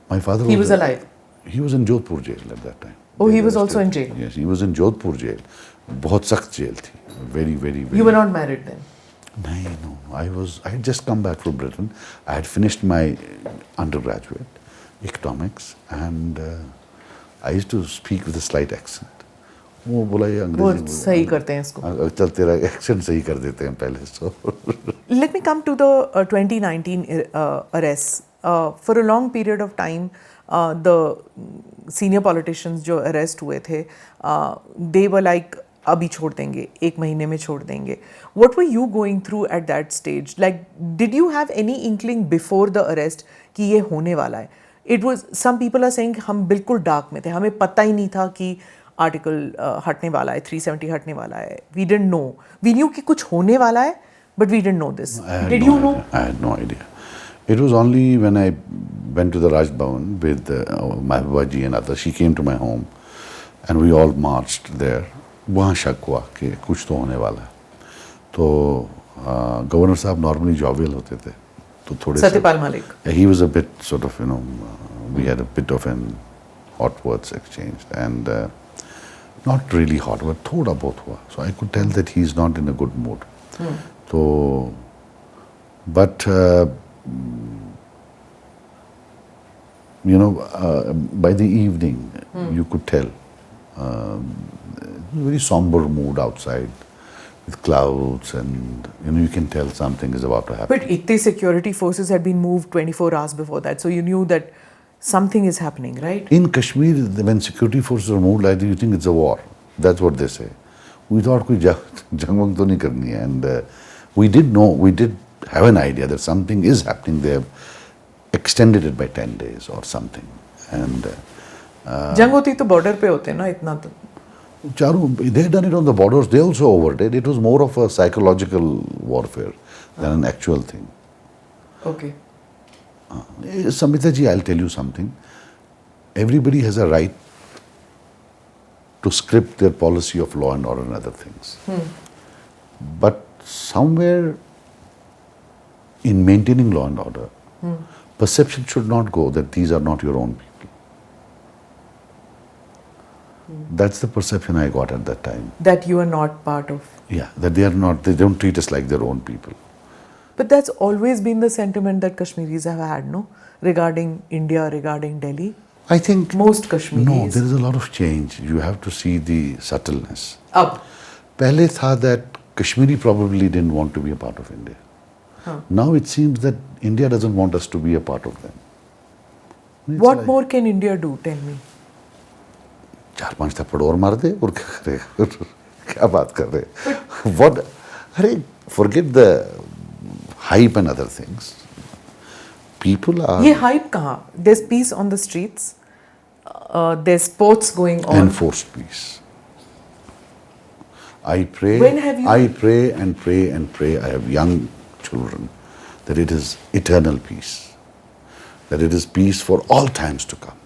My father was... He was alive? He was in Jodhpur jail at that time. Oh, he was also in jail? Yes, he was in Jodhpur jail. बहुत सख्त jail थी. Very... You were not married then? No. I had just come back from Britain. I had finished my undergraduate, economics, and I used to speak with a slight accent. वो बोला ये अंग्रेजी बहुत सही करते हैं इसको. चल तेरा एक्सेंट सही कर देते हैं पहले so. Let me come to the 2019 arrests. For a long period of time, the senior politicians जो arrest हुए थे, they were like अभी छोड़ देंगे, 1 महीने में छोड़ देंगे. What were you going through at that stage? Like, did you have any inkling before the arrest कि ये होने वाला है? It was, some people are saying हम बिल्कुल डार्क में थे, हमें पता ही नहीं था कि आर्टिकल हटने वाला है, 370 हटने वाला है. We didn't know. We knew कि कुछ होने वाला है, but we didn't know this. Did you know? I had no idea. It was only when I went to the Raj Bhavan with my Babaji and others. She came to my home and we all marched there. वहाँ शक हुआ कि कुछ तो होने वाला है. तो गवर्नर साहब नॉर्मली जॉवियल होते थे, तो थोड़े Satyapal Malik. He was a bit sort of, you know, we had a bit of an hot words exchanged and not really hot, but थोड़ा बहुत हुआ. So I could tell that he's not in a good mood. So, but you know, by the evening you could tell. Very somber mood outside with clouds and you can tell something is about to happen. But itne security forces had been moved 24 hours before that, so you knew that something is happening, right? In Kashmir, when security forces are moved like that, you think it's a war. That's what they say. We thought koi jang to nahi karni hai, and we did know, we did have an idea that something is happening. They have extended it by 10 days or something. And जंग होती तो border पे होते ना इतना तो. Charu, they had done it on the borders. They also overdid. It was more of a psychological warfare than an actual thing. Okay. Samita ji, I'll tell you something. Everybody has a right to script their policy of law and order and other things. But somewhere in maintaining law and order, perception should not go that these are not your own people. That's the perception I got at that time. That you are not part of. Yeah, that they are not, they don't treat us like their own people. But that's always been the sentiment that Kashmiris have had, no? Regarding India, regarding Delhi. I think... Most Kashmiris. No, there is a lot of change. You have to see the subtleness. Ab. Pehle tha that Kashmiri probably didn't want to be a part of India. Now it seems that India doesn't want us to be a part of them. What more can India do? Tell me. 4-5 थप्पड़ और मार दे और क्या करेगा? क्या बात कर रहे? What? अरे, forget the hype and other things. People are. ये hype कहाँ? There's peace on the streets. There's sports going on. Enforced peace. I pray. When have you? I pray and pray and pray. I have young children that it is eternal peace, that it is peace for all times to come.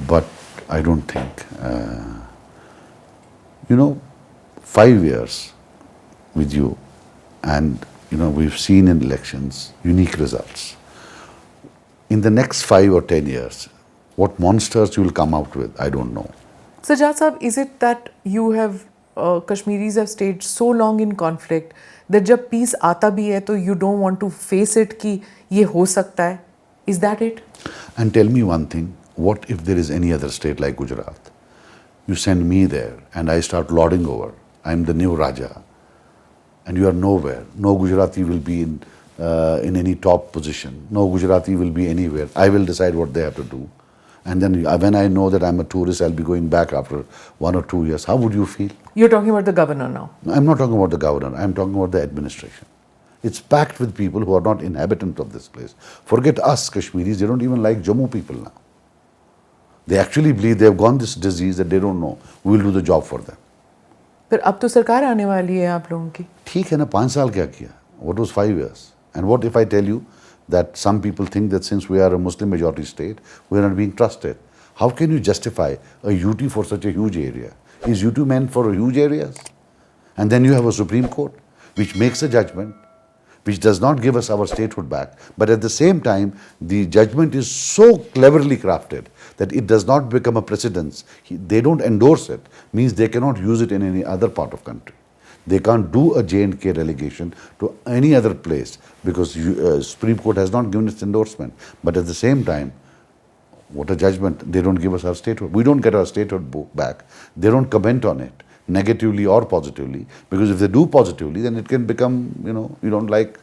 But I don't think. 5 years with you, and we've seen in elections unique results. In the next 5 or 10 years, what monsters you will come out with, I don't know. Sajad Sahab, is it that you have Kashmiris have stayed so long in conflict that जब peace आता भी है तो you don't want to face it कि ये हो सकता है? Is that it? And tell me one thing, what if there is any other state like Gujarat? You send me there and I start lording over. I'm the new Raja and you are nowhere. No Gujarati will be in any top position. No Gujarati will be anywhere. I will decide what they have to do. And then when I know that I'm a tourist, I'll be going back after 1 or 2 years. How would you feel? You're talking about the governor now. I'm not talking about the governor. I'm talking about the administration. It's packed with people who are not inhabitants of this place. Forget us, Kashmiris. They don't even like Jammu people now. They actually believe they've gone this disease that they don't know. We will do the job for them. फिर अब तो सरकार आने वाली है आप लोगों की. ठीक है ना, 5 साल क्या किया? What was 5 years? And what if I tell you that some people think that since we are a Muslim majority state, we are not being trusted? How can you justify a UT for such a huge area? Is UT meant for huge areas? And then you have a Supreme Court which makes a judgment which does not give us our statehood back. But at the same time, the judgment is so cleverly crafted that it does not become a precedence. They don't endorse it, means they cannot use it in any other part of country. They can't do a J&K relegation to any other place because Supreme Court has not given its endorsement. But at the same time, what a judgment. They don't give us our statehood. We don't get our statehood back. They don't comment on it, negatively or positively, because if they do positively, then it can become, you don't like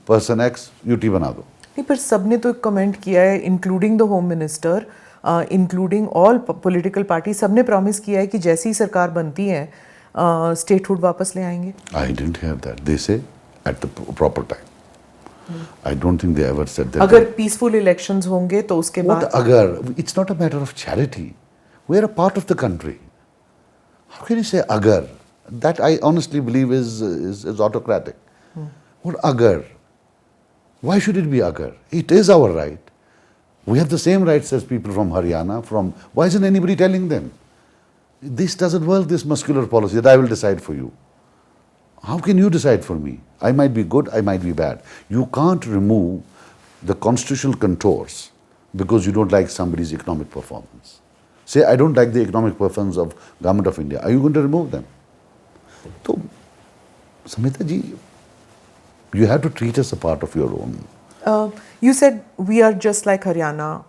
person X, UT बना दो. नहीं, पर सबने तो एक comment किया है, including the home minister, including all political party, सबने प्रॉमिस किया है कि जैसी सरकार बनती है स्टेटहुड वापस ले आएंगे. I didn't hear that. They say at the proper time. I don't think they ever said that. अगर पीसफुल इलेक्शंस होंगे तो उसके बाद. What अगर? It's not a matter of charity. We are a part of the country. How can you say agar? That I honestly believe is autocratic. What agar? Why should it be agar? It is our right. We have the same rights as people from Haryana. Why isn't anybody telling them? This doesn't work, this muscular policy that I will decide for you. How can you decide for me? I might be good, I might be bad. You can't remove the constitutional contours because you don't like somebody's economic performance. Say, I don't like the economic performance of Government of India. Are you going to remove them? So, Smita ji, you have to treat us a part of your own. You said we are just like Haryana.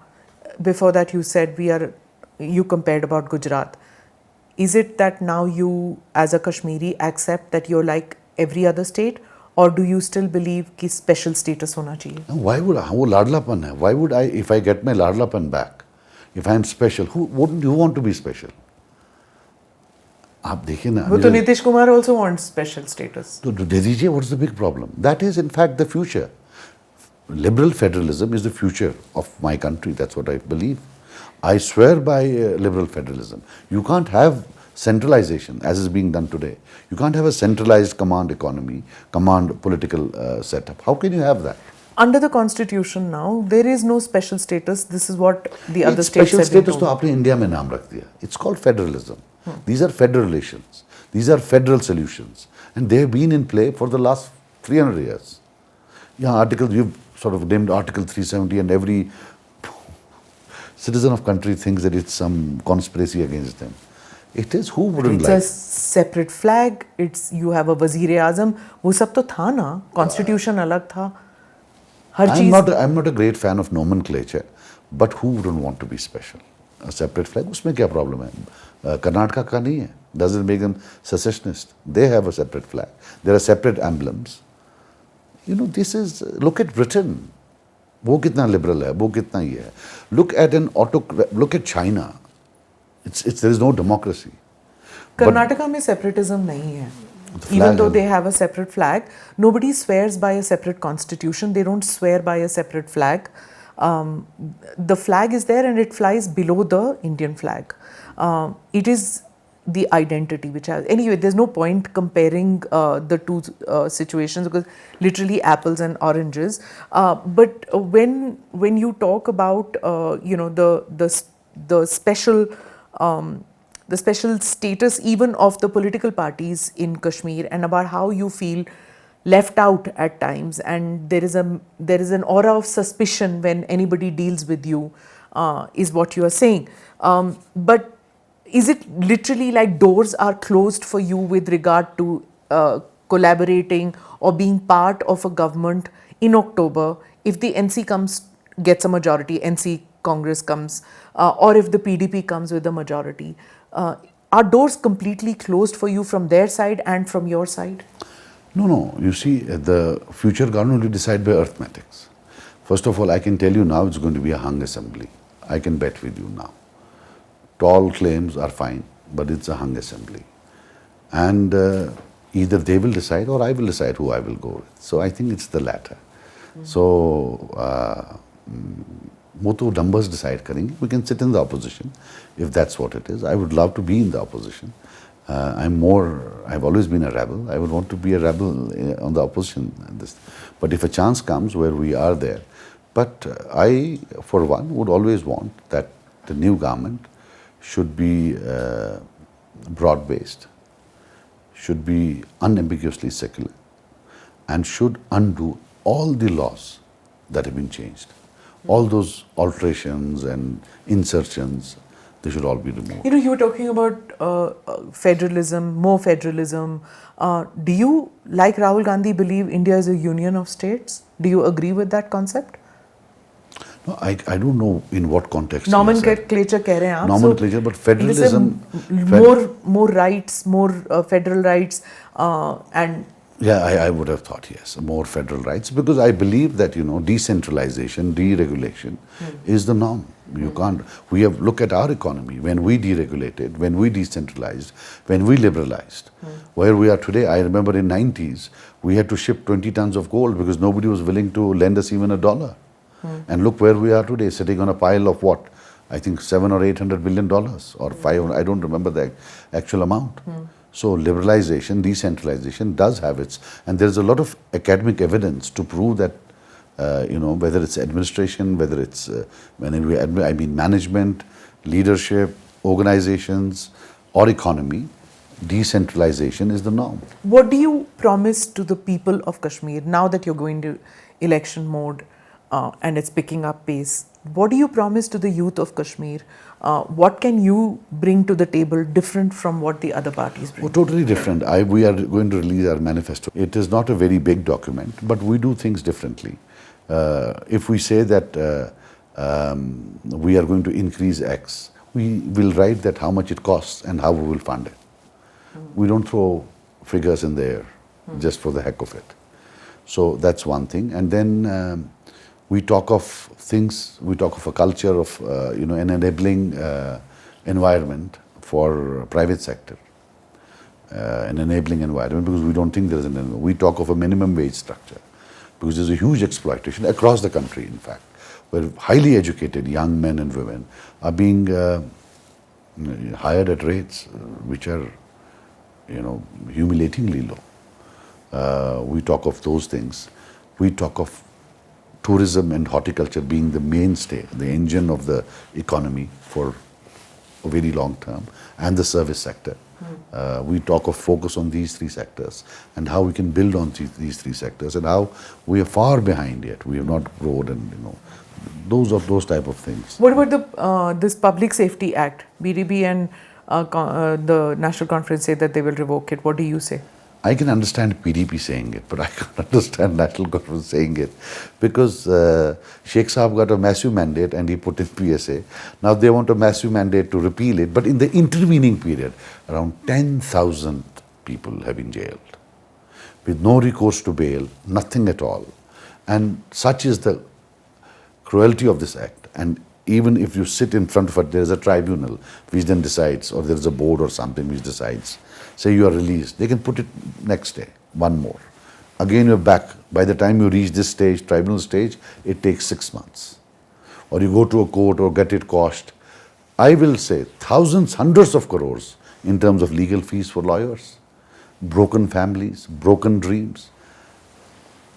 Before that you said you compared about Gujarat. Is it that now you as a Kashmiri accept that you're like every other state, or do you still believe कि special status होना चाहिए? Why would वो लाडलापन है? Why would I, if I get my लाडलापन back, if I am special, who wouldn't you want to be special? आप देखिए ना. वो तो Nitish Kumar also wants special status. तो दे दीजिए. What's the big problem? That is in fact the future. Liberal federalism is the future of my country. That's what I believe. I swear by liberal federalism. You can't have centralization as is being done today. You can't have a centralized command economy, command political setup. How can you have that? Under the constitution now, there is no special status. This is what the other states special have been status told. तो आपने India में नाम रख दिया. It's called federalism. These are federations. These are federal solutions. And they have been in play for the last 300 years. Yeah, you've sort of named Article 370 and every citizen of country thinks that it's some conspiracy against them. It is, who wouldn't like? It's a separate flag. You have a Wazir-e-Azam. वो सब तो था ना. Constitution अलग था. हर चीज़. I'm not a great fan of nomenclature, but who wouldn't want to be special? A separate flag, उसमें क्या problem है? कर्नाटका का नहीं है. Doesn't make them secessionist. They have a separate flag. There are separate emblems. This is, look at Britain. वो कितना liberal है, वो कितना ये है. Look at China. There is no democracy. Karnataka में separatism नहीं है. Even though they have a separate flag, nobody swears by a separate constitution. They don't swear by a separate flag. The flag is there and it flies below the Indian flag. It is the identity which has. Anyway, there's no point comparing the two situations because literally apples and oranges. But when you talk about the special. The special status even of the political parties in Kashmir and about how you feel left out at times, and there is an aura of suspicion when anybody deals with you, is what you are saying. But is it literally like doors are closed for you with regard to collaborating or being part of a government in October if the NC gets a majority, NC Congress comes, or if the PDP comes with a majority? Are doors completely closed for you from their side and from your side? No. You see, the future government will decide by arithmetics. First of all, I can tell you now it's going to be a hung assembly. I can bet with you now. Tall claims are fine, but it's a hung assembly. And either they will decide or I will decide who I will go with. So I think it's the latter. So, वो तो numbers decide करेंगे. We can sit in the opposition if that's what it is. I would love to be in the opposition. I've always been a rebel. I would want to be a rebel on the opposition. But if a chance comes where we are there, but I, for one, would always want that the new government should be broad-based, should be unambiguously secular, and should undo all the laws that have been changed. All those alterations and insertions, they should all be removed. You know, you were talking about federalism, more federalism. Do you, like Rahul Gandhi, believe India is a union of states? Do you agree with that concept? No, I don't know in what context. Nomenclature कह रहे हैं आप. Nomenclature, but federalism. More rights, more federal rights, and. Yeah, I would have thought, yes, more federal rights, because I believe that, decentralization, deregulation is the norm. You can't, look at our economy. When we deregulated, when we decentralized, when we liberalized, where we are today, I remember in 90s, we had to ship 20 tons of gold because nobody was willing to lend us even $1. And look where we are today, sitting on a pile of what? I think $700 or $800 billion or 500, I don't remember the actual amount. So liberalization, decentralization does have its, and there's a lot of academic evidence to prove that, whether it's administration, whether it's, management, leadership, organizations, or economy, decentralization is the norm. What do you promise to the people of Kashmir now that you're going to election mode and it's picking up pace? What do you promise to the youth of Kashmir? What can you bring to the table different from what the other parties bring? Oh, totally different. We are going to release our manifesto. It is not a very big document, but we do things differently. If we say that we are going to increase X, we will write that how much it costs and how we will fund it. We don't throw figures in the air just for the heck of it. So that's one thing. And then we talk of things, we talk of a culture of, an enabling environment for private sector, an enabling environment, because we don't think there is an enabling. We talk of a minimum wage structure, because there's a huge exploitation across the country, in fact, where highly educated young men and women are being hired at rates which are, humiliatingly low. We talk of those things. We talk of tourism and horticulture being the mainstay, the engine of the economy for a very long term, and the service sector. We talk of focus on these three sectors and how we can build on these three sectors and how we are far behind yet. We have not grown, and those type of things. What about the this Public Safety Act? PDP and the National Conference say that they will revoke it. What do you say? I can understand PDP saying it, but I can't understand National Conference saying it, because Sheikh Saab got a massive mandate and he put in PSA. Now they want a massive mandate to repeal it, but in the intervening period, around 10,000 people have been jailed with no recourse to bail, nothing at all. And such is the cruelty of this act. And even if you sit in front of it, there is a tribunal which then decides, or there is a board or something which decides, say you are released, they can put it next day, one more. Again you're back. By the time you reach this stage, tribunal stage, it takes 6 months. Or you go to a court or get it quashed. I will say thousands, hundreds of crores in terms of legal fees for lawyers, broken families, broken dreams.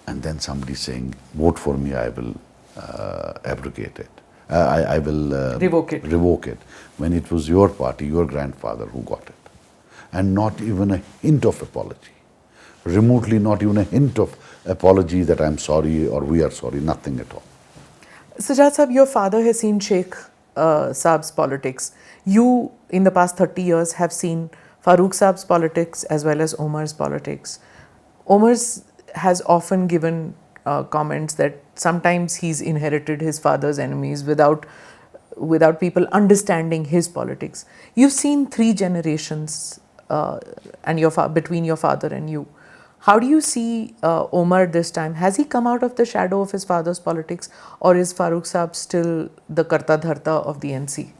And then somebody saying, vote for me, I will abrogate it. I will revoke it. When it was your party, your grandfather who got it. And not even a hint of apology. Remotely not even a hint of apology that I'm sorry or we are sorry, nothing at all. Sajad Sahab, your father has seen Sheikh Saab's politics. You, in the past 30 years, have seen Farooq Saab's politics as well as Omar's politics. Omar's has often given comments that sometimes he's inherited his father's enemies without people understanding his politics. You've seen 3 generations and between your father and you. How do you see Omar this time? Has he come out of the shadow of his father's politics, or is Farooq Saab still the Karta Dharta of the NC?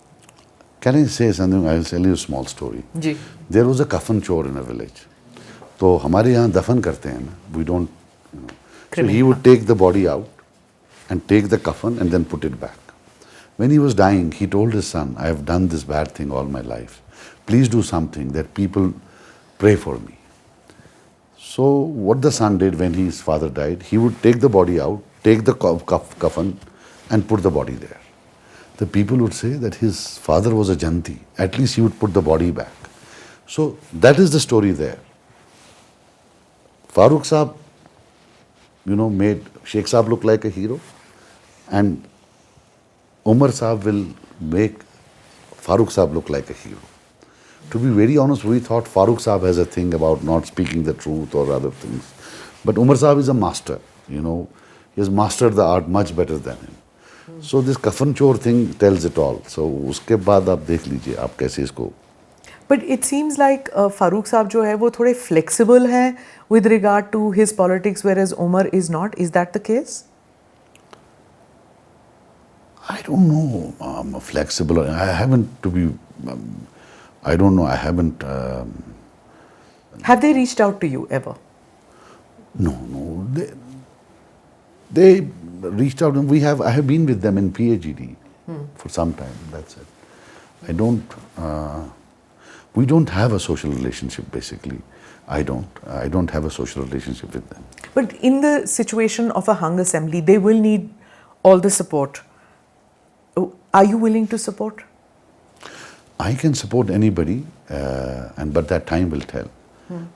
Can I say something? I will tell you a small story. Ji. There was a coffin chore in a village. तो हमारे यहाँ दफन करते हैं ना, we don't, So he would take the body out and take the coffin and then put it back. When he was dying, he told his son, I have done this bad thing all my life. Please do something that people pray for me. So what the son did when his father died, he would take the body out, take the coffin and put the body there. The people would say that his father was a janti. At least he would put the body back. So that is the story there. Farooq Saab, made Sheikh Saab look like a hero, and Omar Saab will make Farooq Saab look like a hero. To be very honest, we thought Farooq Saab has a thing about not speaking the truth or other things. But Omar Saab is a master, He has mastered the art much better than him. So this coffin chore thing tells it all. So uske baad aap dekh lijiye, aap kaise isko. But it seems like Farooq Saab jo hai, wo thode flexible hai with regard to his politics, whereas Omar is not. Is that the case? I don't know. I'm flexible. I haven't to be. I don't know. I haven't. Have they reached out to you ever? No. They reached out, and I have been with them in PAGD for some time. That's it. We don't have a social relationship, basically. I don't have a social relationship with them. But in the situation of a hung assembly, they will need all the support. Are you willing to support? I can support anybody, but that time will tell.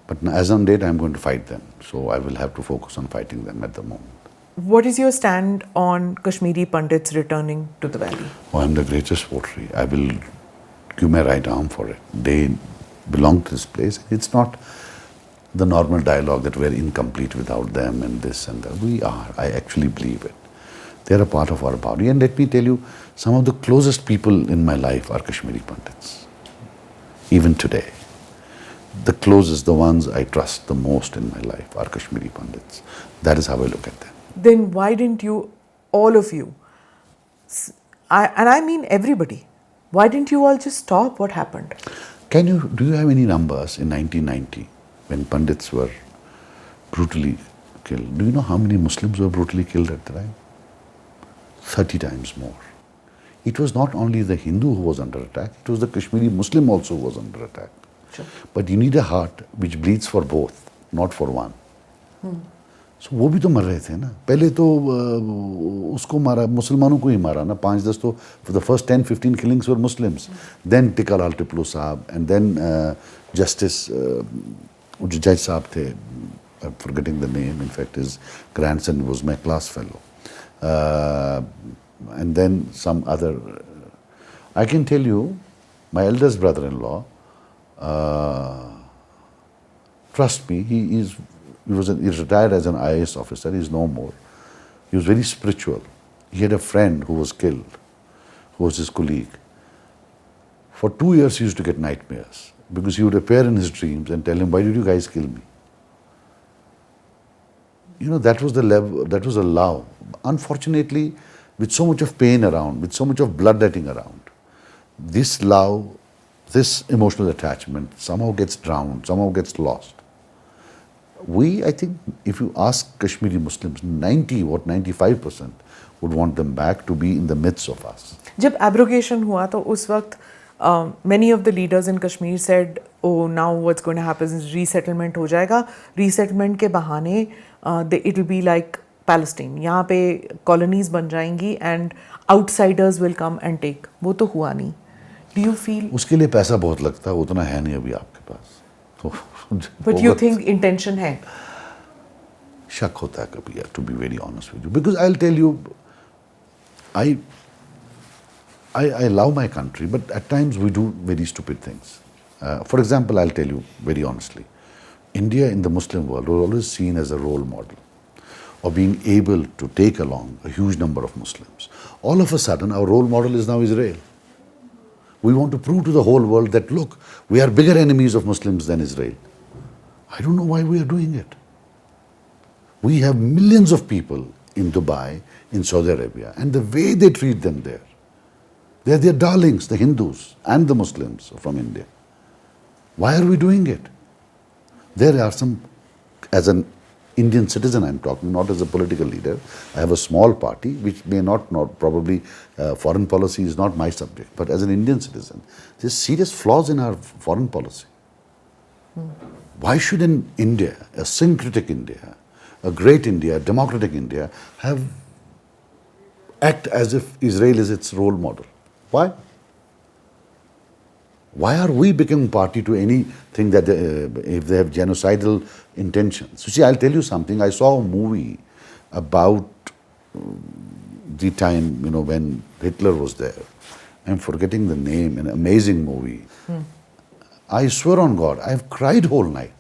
But as on date, I'm going to fight them. So I will have to focus on fighting them at the moment. What is your stand on Kashmiri Pandits returning to the valley? Oh, I'm the greatest votary. I will give my right arm for it. They belong to this place. It's not the normal dialogue that we're incomplete without them and this and that. We are. I actually believe it. They're a part of our body. And let me tell you, some of the closest people in my life are Kashmiri Pandits. Even today. The closest, the ones I trust the most in my life are Kashmiri Pandits. That is how I look at them. Then why didn't you, all of you, and I mean everybody, why didn't you all just stop what happened? Do you have any numbers in 1990 when Pandits were brutally killed? Do you know how many Muslims were brutally killed at the time? 30 times more. It was not only the Hindu who was under attack, it was the Kashmiri Muslim also who was under attack. Sure. But you need a heart which bleeds for both, not for one. So वो भी तो मर रहे थे ना. पहले तो उसको मारा, मुसलमानों को ही मारा ना. 5-10 तो for the first 10-15 killings were Muslims. Then Tikalal Tiplu Saab, and then Justice Judge Saab थे. I'm forgetting the name. In fact, his grandson was my class fellow. And then some other. I can tell you, my eldest brother-in-law, trust me, he retired as an IAS officer. He's no more. He was very spiritual. He had a friend who was killed, who was his colleague. For 2 years, he used to get nightmares because he would appear in his dreams and tell him, "Why did you guys kill me?" That was the level. That was a love. Unfortunately, with so much of pain around, with so much of bloodletting around, this love, this emotional attachment somehow gets drowned, somehow gets lost. I think, if you ask Kashmiri Muslims, 95% would want them back to be in the midst of us. जब abrogation हुआ तो उस वक्त many of the leaders in Kashmir said, oh, now what's going to happen is resettlement हो जाएगा. Resettlement के बहाने it will be like Palestine. यहाँ पे colonies बन जाएंगी and outsiders will come and take. वो तो हुआ नहीं. Do you feel? उसके लिए पैसा बहुत लगता है, उतना है नहीं अभी आपके पास. तो But you think intention है? शक होता है कभी, to be very honest with you. Because I'll tell you, I love my country, but at times we do very stupid things. For example, I'll tell you very honestly, India in the Muslim world was always seen as a role model of being able to take along a huge number of Muslims. All of a sudden, our role model is now Israel. We want to prove to the whole world that, look, we are bigger enemies of Muslims than Israel. I don't know why we are doing it. We have millions of people in Dubai, in Saudi Arabia, and the way they treat them there, they are their darlings, the Hindus and the Muslims from India. Why are we doing it? There are some, as an Indian citizen I'm talking, not as a political leader. I have a small party which may not probably foreign policy is not my subject, but as an Indian citizen, there's serious flaws in our foreign policy. Why should an India, a syncretic India, a great India, a democratic India, act as if Israel is its role model? Why? Why are we becoming party to anything that if they have genocidal intentions? You see, I'll tell you something. I saw a movie about the time, when Hitler was there. I'm forgetting the name, an amazing movie. I swear on God, I've cried whole night.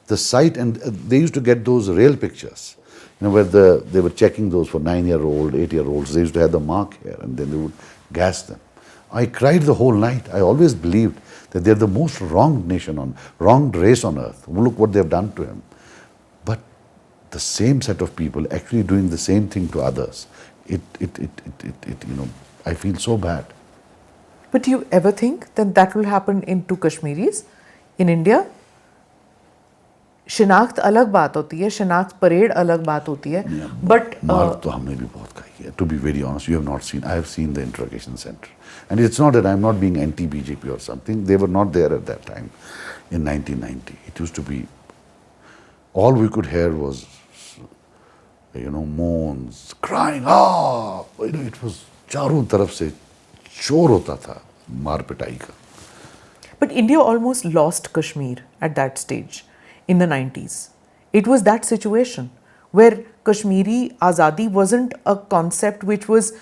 The sight, and they used to get those real pictures, where they were checking those for 9-year-old, 8-year-olds. They used to have the mark here, and then they would gas them. I cried the whole night. I always believed that they're the most wronged nation wronged race on earth. Look what they've done to him. But the same set of people actually doing the same thing to others, I feel so bad. But do you ever think that will happen to Kashmiris in India? शिनाख्त अलग बात होती है, शिनाख्त parade अलग बात होती है, but मार तो हमने भी बहुत खाई है. To be very honest, you have not seen. I have seen the interrogation center, and it's not that I'm not being anti-BJP or something. They were not there at that time in 1990. It used to be, all we could hear was, moans, crying. It was चारों तरफ से शोर होता था मार पिटाई का. But India almost lost Kashmir at that stage. In the 90s. It was that situation where Kashmiri Azadi wasn't a concept which was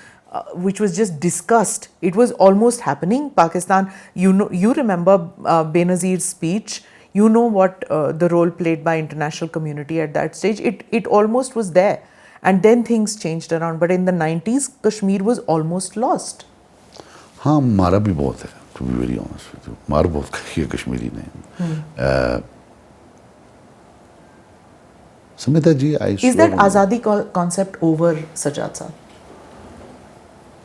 just discussed. It was almost happening. Pakistan, you remember Benazir's speech. You know what the role played by international community at that stage. It almost was there. And then things changed around. But in the 90s, Kashmir was almost lost. हाँ, मारा भी बहुत है, to be very honest with you. मार बहुत खाई है कश्मीरी ने. Smita ji, is that Azadi concept over, Sajad sir?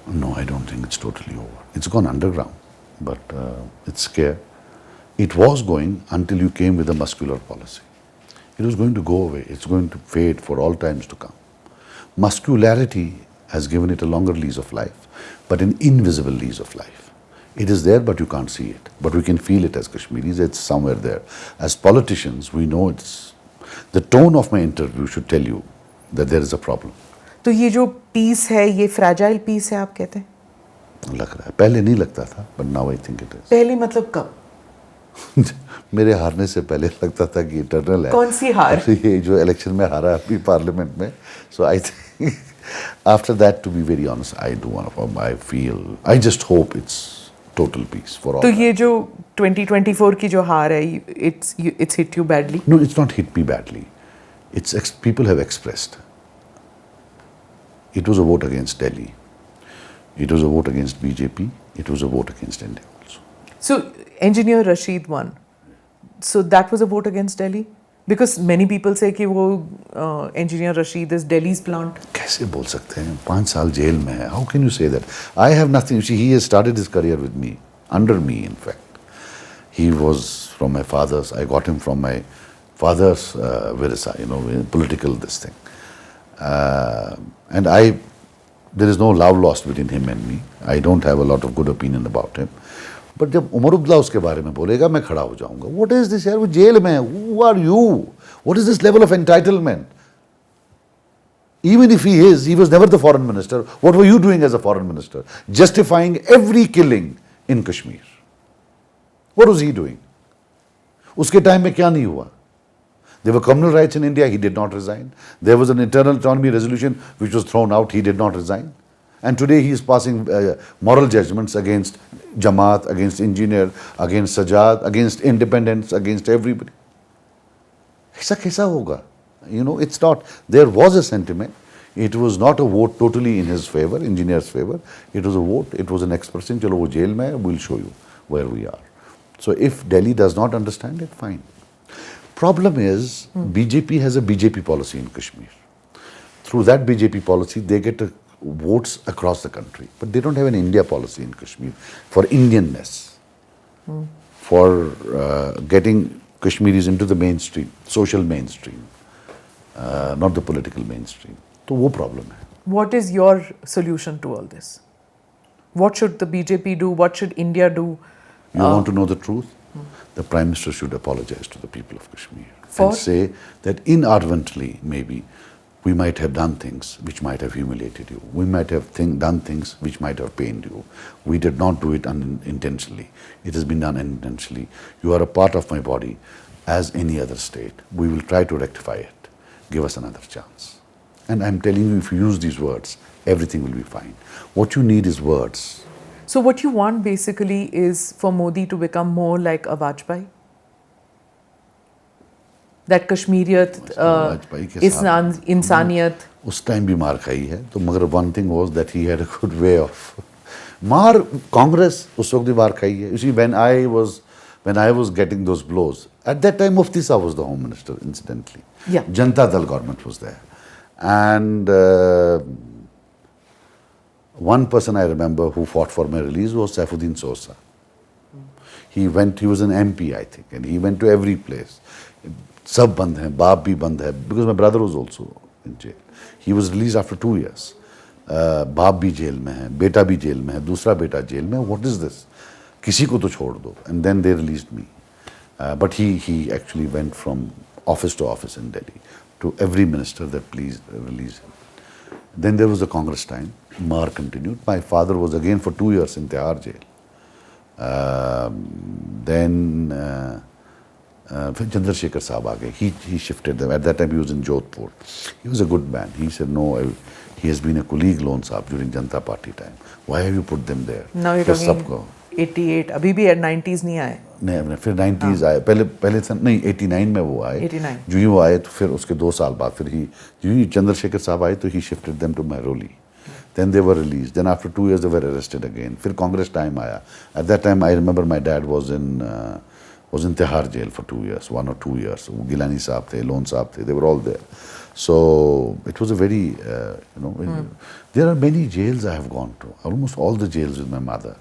No, I don't think it's totally over. It's gone underground, but it's scared. It was going until you came with a muscular policy. It was going to go away. It's going to fade for all times to come. Muscularity has given it a longer lease of life, but an invisible lease of life. It is there, but you can't see it. But we can feel it as Kashmiris. It's somewhere there. As politicians, we know it's. The tone of my interview should tell you that there is a problem. तो ये जो peace है, ये fragile peace है, आप कहते हैं? लग रहा है. पहले नहीं लगता था, but now I think it is. पहले मतलब कब? मेरे हारने से पहले लगता था कि इटर्नल है. कौन सी हार? ये जो इलेक्शन में हारा अभी पार्लियामेंट में. So I think after that, to be very honest, I just hope it's total peace for all. तो ये जो 2024 की जो हार है, it's hit you badly? No, it's not hit me badly. People have expressed. It was a vote against Delhi. It was a vote against BJP. It was a vote against India also. So Engineer Rashid won. So that was a vote against Delhi? Because many people say कि वो Engineer Rashid is Delhi's plant. कैसे बोल सकते हैं? 5 साल jail में है. How can you say that? I have nothing. You see, he has started his career with me, under me, in fact. He was from my father's. I got him from my father's Virasa, political this thing. And there is no love lost between him and me. I don't have a lot of good opinion about him. But जब उमर अब्दुल्ला उसके बारे में बोलेगा मैं खड़ा हो जाऊंगा. What is this यार? वो जेल में है. Who are you? What is this level of entitlement? Even if he was never the foreign minister. What were you doing as a foreign minister? Justifying every killing in Kashmir. What was he doing? उसके time में क्या नहीं हुआ? There were communal rights in India, he did not resign. There was an internal autonomy resolution which was thrown out, he did not resign. And today he is passing moral judgments against Jamaat, against Engineer, against Sajad, against independents, against everybody. ऐसा कैसा होगा? It's not. There was a sentiment. It was not a vote totally in his favor, Engineer's favor. It was a vote. It was an expression. चलो वो jail में है, we'll show you where we are. So if Delhi does not understand it, fine. Problem is, BJP has a BJP policy in Kashmir. Through that BJP policy, they get votes across the country. But they don't have an India policy in Kashmir for Indianness, for getting Kashmiris into the mainstream, social mainstream, not the political mainstream. So वो problem है. What is your solution to all this? What should the BJP do? What should India do? You want to know the truth? The Prime Minister should apologize to the people of Kashmir and say that inadvertently, maybe, we might have done things which might have humiliated you. We might have done things which might have pained you. We did not do it unintentionally. It has been done unintentionally. You are a part of my body as any other state. We will try to rectify it. Give us another chance. And I'm telling you, if you use these words, everything will be fine. What you need is words. So what you want basically is for Modi to become more like a Vajpayee? That Kashmiriyat, Insaniyat. उस time भी मार खाई है तो मगर one thing was that he had a good way of मार कांग्रेस उस वक्त भी मार खाई है. You see, when I was getting those blows, at that time Mufti Saab was the Home Minister, incidentally. Yeah. Janata Dal government was there. And one person I remember who fought for my release was Saifuddin Sosa. He was an MP, I think, and he went to every place. Sab band hai, baap bhi band hai, because my brother was also in jail. He was released after 2 years. Baap bhi jail mein hai, beta bhi jail mein hai, dusra beta jail mein hai. What is this? Kisi ko to chhod do. And then they released me. But he actually went from office to office in Delhi to every minister that please release him. Then there was the Congress time. Mar continued. My father was again for 2 years in Tihar jail. Then Chandrasekhar Saab aa gaye. He shifted them. At that time he was in Jodhpur. He was a good man. He said, no, he has been a colleague Lone Saab during Janata Party time. Why have you put them there? Now you're talking 88. अभी भी 90s नहीं आए. नहीं, फिर 90s आए. पहले नहीं 89 में वो आए. 89. जो ही वो आए तो फिर उसके 2 साल बाद फिर जो ही चंद्रशेखर साहब आए तो he shifted them to Mehrauli. Then they were released. Then after 2 years they were arrested again. फिर Congress time आया. At that time I remember my dad was in Tihar jail for 2 years, 1 or 2 years. Gilani Saab the, Lone Saab the, they were all there. So it was a very, there are many jails I have gone to. Almost all the jails with my mother.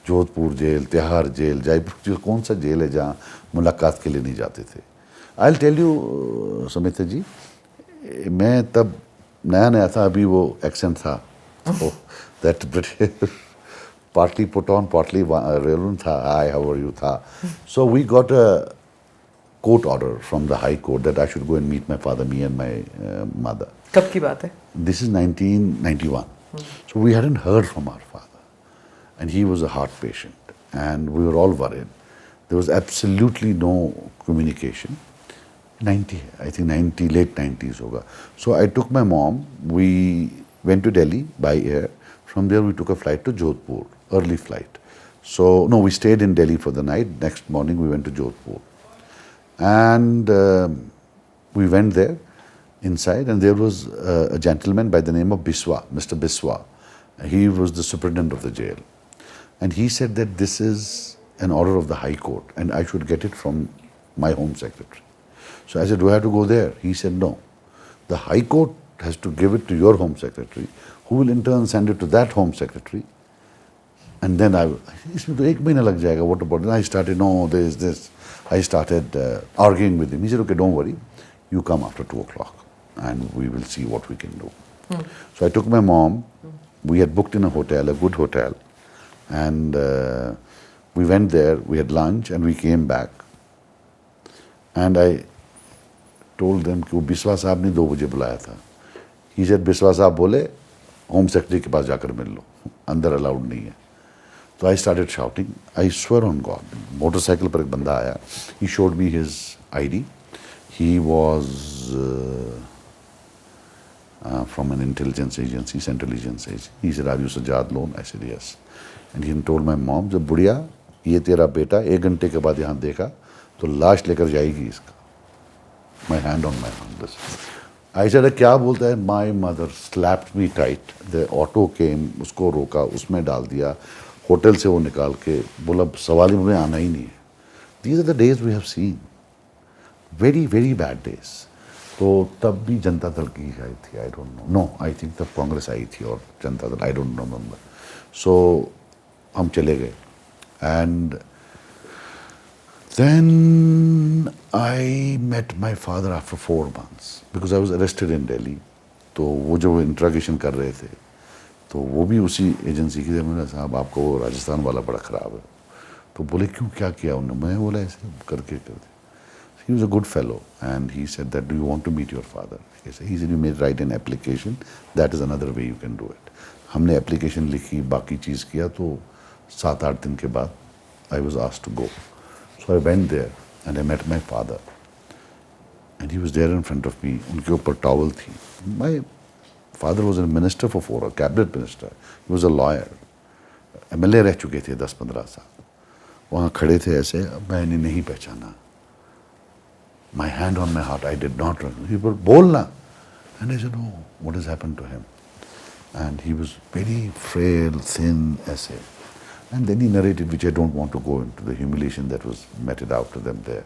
Jodhpur jail, Tihar jail, Jaipur jail, कौन सा jail है जहाँ मुलाकात के लिए नहीं जाते थे. I'll tell you, समिता जी, मैं तब नया था, अभी वो एक्सेंट था, that British partly put on, partly real था, hi, how are you था. So we got a court order from the High Court that I should go and meet my father, me and my mother. कब की बात है? This is 1991. So we hadn't heard from our father. And he was a heart patient, and we were all worried. There was absolutely no communication. Late 90s hoga. So I took my mom, we went to Delhi by air. From there we took a flight to Jodhpur, early flight. So, no, we stayed in Delhi for the night. Next morning we went to Jodhpur. And we went there, inside, and there was a gentleman by the name of Biswa, Mr. Biswa. He was the superintendent of the jail. And he said that this is an order of the High Court and I should get it from my Home Secretary. So I said, do I have to go there? He said, no. The High Court has to give it to your Home Secretary, who will in turn send it to that Home Secretary. And then इसमें तो 1 महीना लग जाएगा, what about it? I started, no, this. I started arguing with him. He said, okay, don't worry, you come after 2 o'clock and we will see what we can do. So I took my mom, we had booked in a hotel, a good hotel, and we went there, we had lunch and we came back. And I told them कि वो बिस्वा साहब ने 2 बजे बुलाया था. He said, Biswa साहब बोले, home secretary के पास जाकर मिल लो, अंदर अलाउड नहीं है. So I started shouting. I swear on God, motorcycle पर एक बंदा आया. He showed me his ID. He was from an intelligence agency, central agency. He said, "Are you Sajad Lone?" I said, "Yes." And he told my mom, "जब बुढ़िया ये तेरा बेटा 1 घंटे के बाद यहाँ देखा, तो लाश लेकर जाएगी इसका." My hand on my arm. I said, क्या बोलता है? My mother slapped me tight. The auto came, उसको रोका, उसमें डाल दिया. होटल से वो निकाल के बोला सवाल ही मुझे आना ही नहीं है. These are the days we have seen. Very, very bad days. तो तब भी जनता दल की आई थी. I don't know. No, I think तब कांग्रेस आई थी और Janata Dal. I don't remember. So हम चले गए. And then I met my father after 4 months because I was arrested in Delhi. तो वो जो इंट्रोगेशन कर रहे थे तो वो भी उसी एजेंसी की थे. मैंने साहब आपको वो राजस्थान वाला बड़ा ख़राब है. तो बोले क्यों, क्या किया उन्होंने? मैं बोला ऐसे करके. He was a good fellow and he said that, do you want to meet your father? He said you may write an application. That is another way you can do it. हमने application लिखी, बाकी चीज़ किया. तो 7-8 दिन के बाद I was asked to go. So I went there and I met my father. And he was there in front of me. उनके ऊपर towel थी. My father was a minister for 4 years, cabinet minister. He was a lawyer. MLA रह चुके थे 10-15 साल. वहाँ खड़े थे ऐसे, मैंने नहीं पहचाना. My hand on my heart, I did not recognize. He said, बोलना. And I said, oh, what has happened to him? And he was very frail, thin, ऐसे. And then he narrated, which I don't want to go into, the humiliation that was meted out to them there.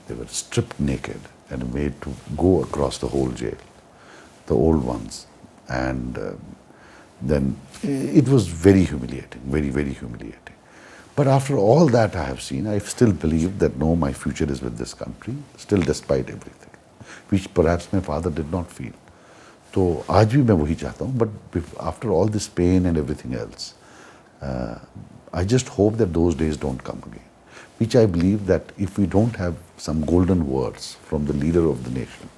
They were stripped naked and made to go across the whole jail, the old ones. And then it was very humiliating, very, very humiliating. But after all that I have seen, I still believe that no, my future is with this country, still despite everything, which perhaps my father did not feel. तो आज भी मैं वही चाहता हूँ, but after all this pain and everything else, I just hope that those days don't come again. Which I believe that if we don't have some golden words from the leader of the nation,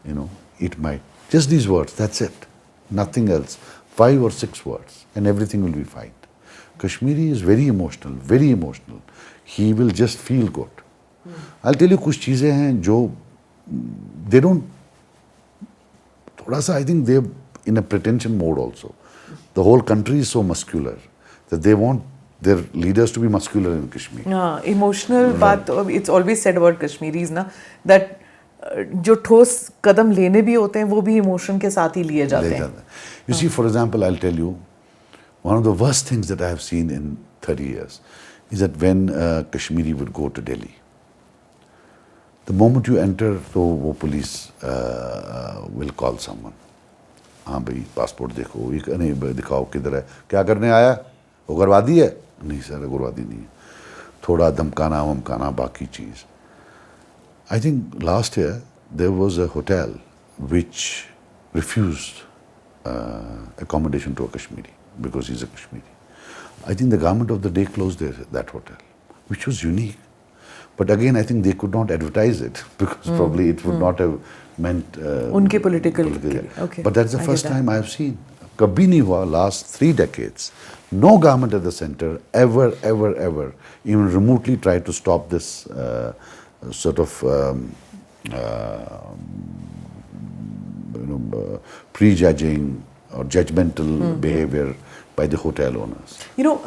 you know, it might, just these words, that's it, nothing else, 5 or 6 words, and everything will be fine. Kashmiri is very emotional, very emotional. He will just feel good. I'll tell you कुछ चीज़ें हैं जो they don't, थोड़ा सा I think they're in a pretension mode also. The whole country is so muscular that they want their leaders to be muscular in Kashmir. Emotional बात, it's always said about Kashmiris ना, that जो ठोस कदम लेने भी होते हैं वो भी emotion के साथ ही लिए जाते हैं. You see, for example, I'll tell you, one of the worst things that I have seen in 30 years is that when Kashmiri would go to Delhi, the moment you enter, so wo police will call someone. हाँ भाई passport देखो, ये नहीं दिखाओ किधर है, क्या करने आया, उग्रवादी है? नहीं सर, उग्रवादी नहीं है. थोड़ा धमकाना वमकाना बाकी चीज़. I think last year there was a hotel which refused accommodation to a Kashmiri because he's a Kashmiri. I think the government of the day closed that hotel, which was unique. But again, I think they could not advertise it because probably it would not have meant उनके political. Okay. But that's the first time I have seen. कभी नहीं हुआ last 3 decades. No government at the center ever even remotely tried to stop this sort of prejudging or judgmental behavior by the hotel owners. You know,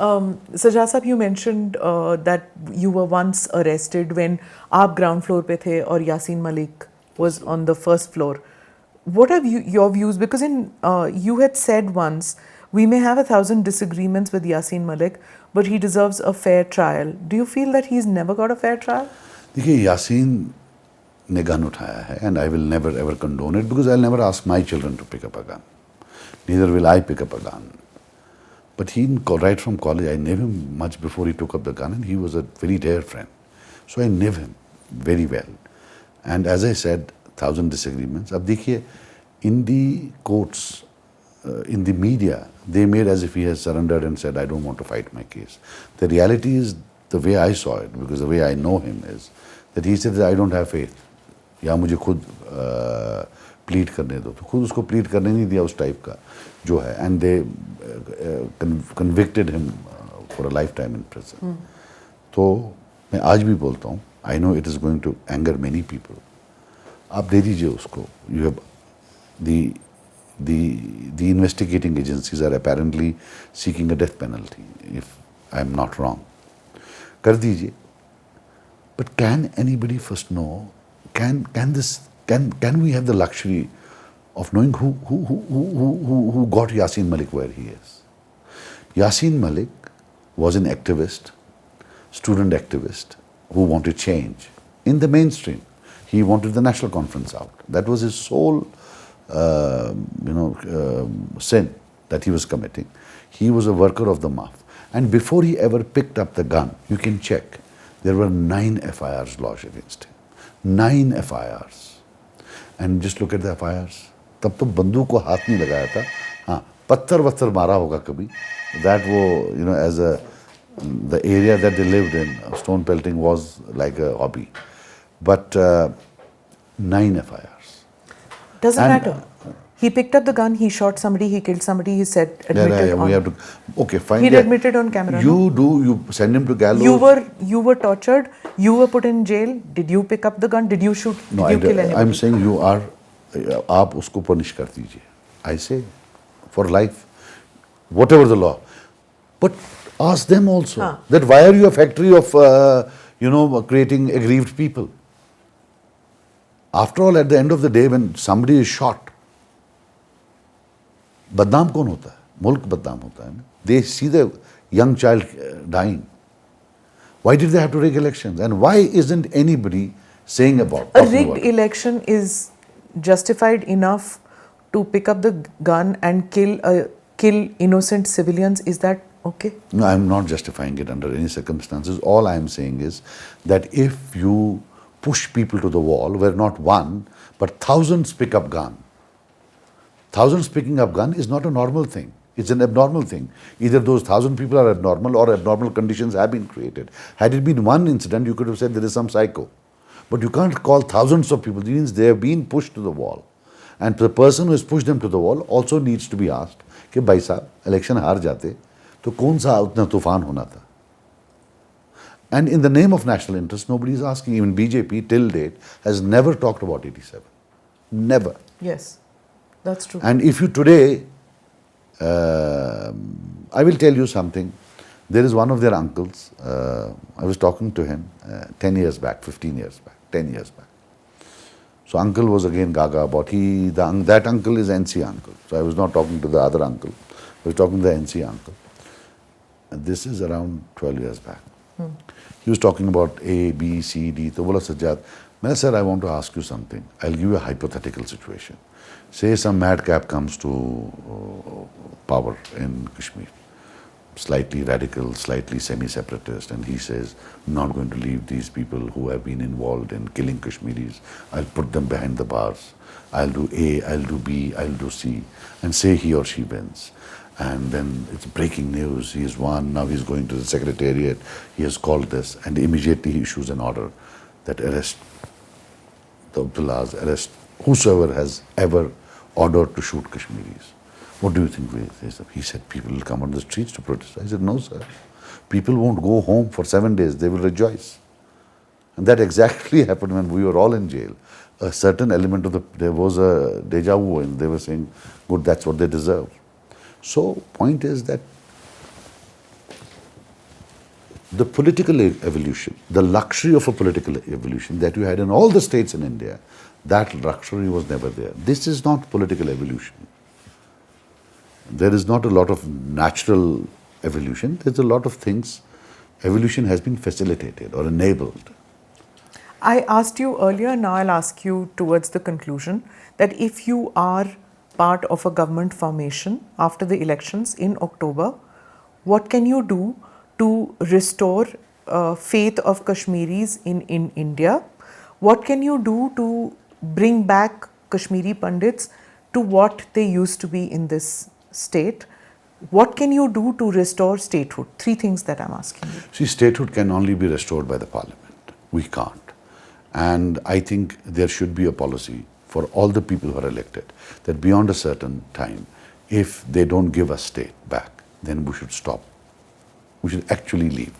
Sajad Sahab, you mentioned that you were once arrested when आप ground floor पे थे और Yasin Malik was on the first floor. What are your views? Because you had said once, we may have 1,000 disagreements with Yasin Malik, but he deserves a fair trial. Do you feel that he's never got a fair trial? देखिए, यासीन ने gun उठाया है, and I will never ever condone it because I'll never ask my children to pick up a gun. Neither will I pick up a gun. But he, right from college, I knew him much before he took up the gun, and he was a very dear friend. So I knew him very well. And as I said, 1,000 disagreements. Ab dekhiye, in the courts, in the media, they made as if he has surrendered and said, I don't want to fight my case. The reality is, the way I saw it, because the way I know him is, that he said that I don't have faith. या मुझे खुद plead करने दो, तो खुद उसको plead करने नहीं दिया उस टाइप का जो है, and they convicted him for a lifetime in prison. तो मैं आज भी बोलता हूँ, I know it is going to anger many people, आप दे दीजिए उसको. You have the investigating agencies are apparently seeking a death penalty, if I am not wrong. कर दीजिए. But can anybody first know? Can we have the luxury of knowing who got Yasin Malik where he is? Yasin Malik was an activist, student activist, who wanted change in the mainstream. He wanted the national conference out. That was his sole sin that he was committing. He was a worker of the MAF. And before he ever picked up the gun, you can check, there were 9 FIRs lodged against him. 9 FIRs. And just look at the FIRs. तब तो बंदूक को हाथ नहीं लगाया था. हाँ, पत्थर वत्थर मारा होगा कभी. That वो, as the area that they lived in, stone pelting was like a hobby. But 9 FIRs. Doesn't matter. He picked up the gun, he shot somebody, he killed somebody, he said, admitted on... We have to... Okay, fine. He admitted on camera. You send him to gallows. You were tortured, you were put in jail. Did you pick up the gun? Did you shoot? No, did you kill anybody? I'm saying you are... आप उसको punish कर दीजिए. I say, for life, whatever the law. But ask them also, that why are you a factory of, creating aggrieved people? After all, at the end of the day, when somebody is shot, बदनाम कौन होता है? मुल्क बदनाम होता है ना. They see the young child dying. Why did they have to rig elections? And why isn't anybody saying about a rigged election is justified enough to pick up the gun and kill innocent civilians? Is that okay? No, I'm not justifying it under any circumstances. All I am saying is that if you push people to the wall, where not one, but thousands pick up gun. Thousands picking up gun is not a normal thing. It's an abnormal thing. Either those 1,000 people are abnormal or abnormal conditions have been created. Had it been one incident, you could have said there is some psycho. But you can't call thousands of people. It means they have been pushed to the wall. And the person who has pushed them to the wall also needs to be asked, कि भाई साहब, election हार जाते, तो कौन सा उतना तूफान होना था? And in the name of national interest, nobody is asking. Even BJP till date has never talked about 87. Never. Yes. That's true. And if you today, I will tell you something. There is one of their uncles, I was talking to him 10 years back, 15 years back, 10 years back. So uncle was again gaga about that uncle is NC uncle. So I was not talking to the other uncle, I was talking to the NC uncle. And this is around 12 years back. He was talking about A, B, C, D. So bola Sajad, I said, I want to ask you something. I'll give you a hypothetical situation. Say some madcap comes to power in Kashmir, slightly radical, slightly semi-separatist, and he says, I'm not going to leave these people who have been involved in killing Kashmiris. I'll put them behind the bars. I'll do A, I'll do B, I'll do C, and say he or she wins. And then it's breaking news, he has won, now he's going to the secretariat, he has called this, and immediately he issues an order that arrest the Abdullahs, arrest whosoever has ever ordered to shoot Kashmiris. What do you think? He said, people will come on the streets to protest. I said, no, sir. People won't go home for 7 days. They will rejoice. And that exactly happened when we were all in jail. A certain element of there was a deja vu, and they were saying, good, that's what they deserve. So, point is that the political evolution, the luxury of a political evolution that you had in all the states in India, that luxury was never there. This is not political evolution. There is not a lot of natural evolution. There's a lot of things. Evolution has been facilitated or enabled. I asked you earlier, now I'll ask you towards the conclusion, that if you are part of a government formation after the elections in October, what can you do to restore faith of Kashmiris in India? What can you do to bring back Kashmiri Pandits to what they used to be in this state? What can you do to restore statehood? Three things that I'm asking you. See, statehood can only be restored by the parliament. We can't. And I think there should be a policy for all the people who are elected that beyond a certain time, if they don't give us state back, then we should stop. We should actually leave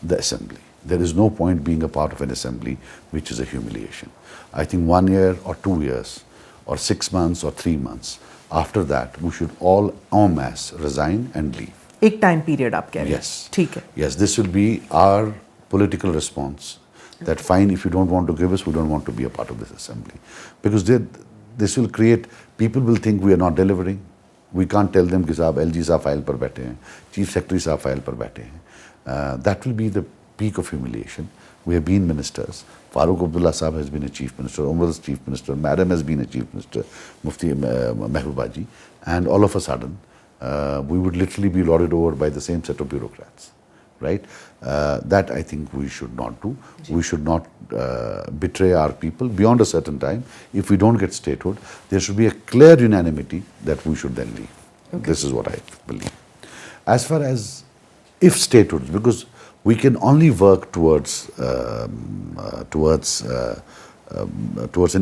the assembly. There is no point being a part of an assembly which is a humiliation. I think 1 year or 2 years or 6 months or 3 months, after that we should all en masse resign and leave. एक time period आप कह रहे हैं? Yes. ठीक है. Yes, this will be our political response. That fine, if you don't want to give us, we don't want to be a part of this assembly. Because this will create, people will think we are not delivering. We can't tell them कि साहब LG साहब file पर बैठे हैं, Chief Secretary साहब file पर बैठे हैं. That will be the peak of humiliation. We have been ministers. Farooq Abdullah Sahab has been a chief minister, Umar is chief minister, Madam has been a chief minister, Mufti Mehboobaji, and all of a sudden, we would literally be lauded over by the same set of bureaucrats, right? That I think we should not do. We should not betray our people beyond a certain time. If we don't get statehood, there should be a clear unanimity that we should then leave. Okay. This is what I believe. As far as if statehood, because we can only work towards an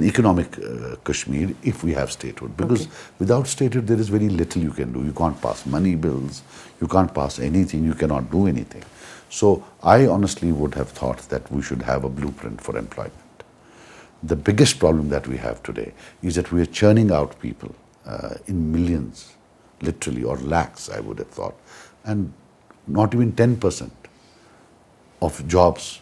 economic Kashmir if we have statehood. Because without statehood, there is very little you can do. You can't pass money bills. You can't pass anything. You cannot do anything. So I honestly would have thought that we should have a blueprint for employment. The biggest problem that we have today is that we are churning out people in millions, literally, or lakhs, I would have thought, and not even 10% of jobs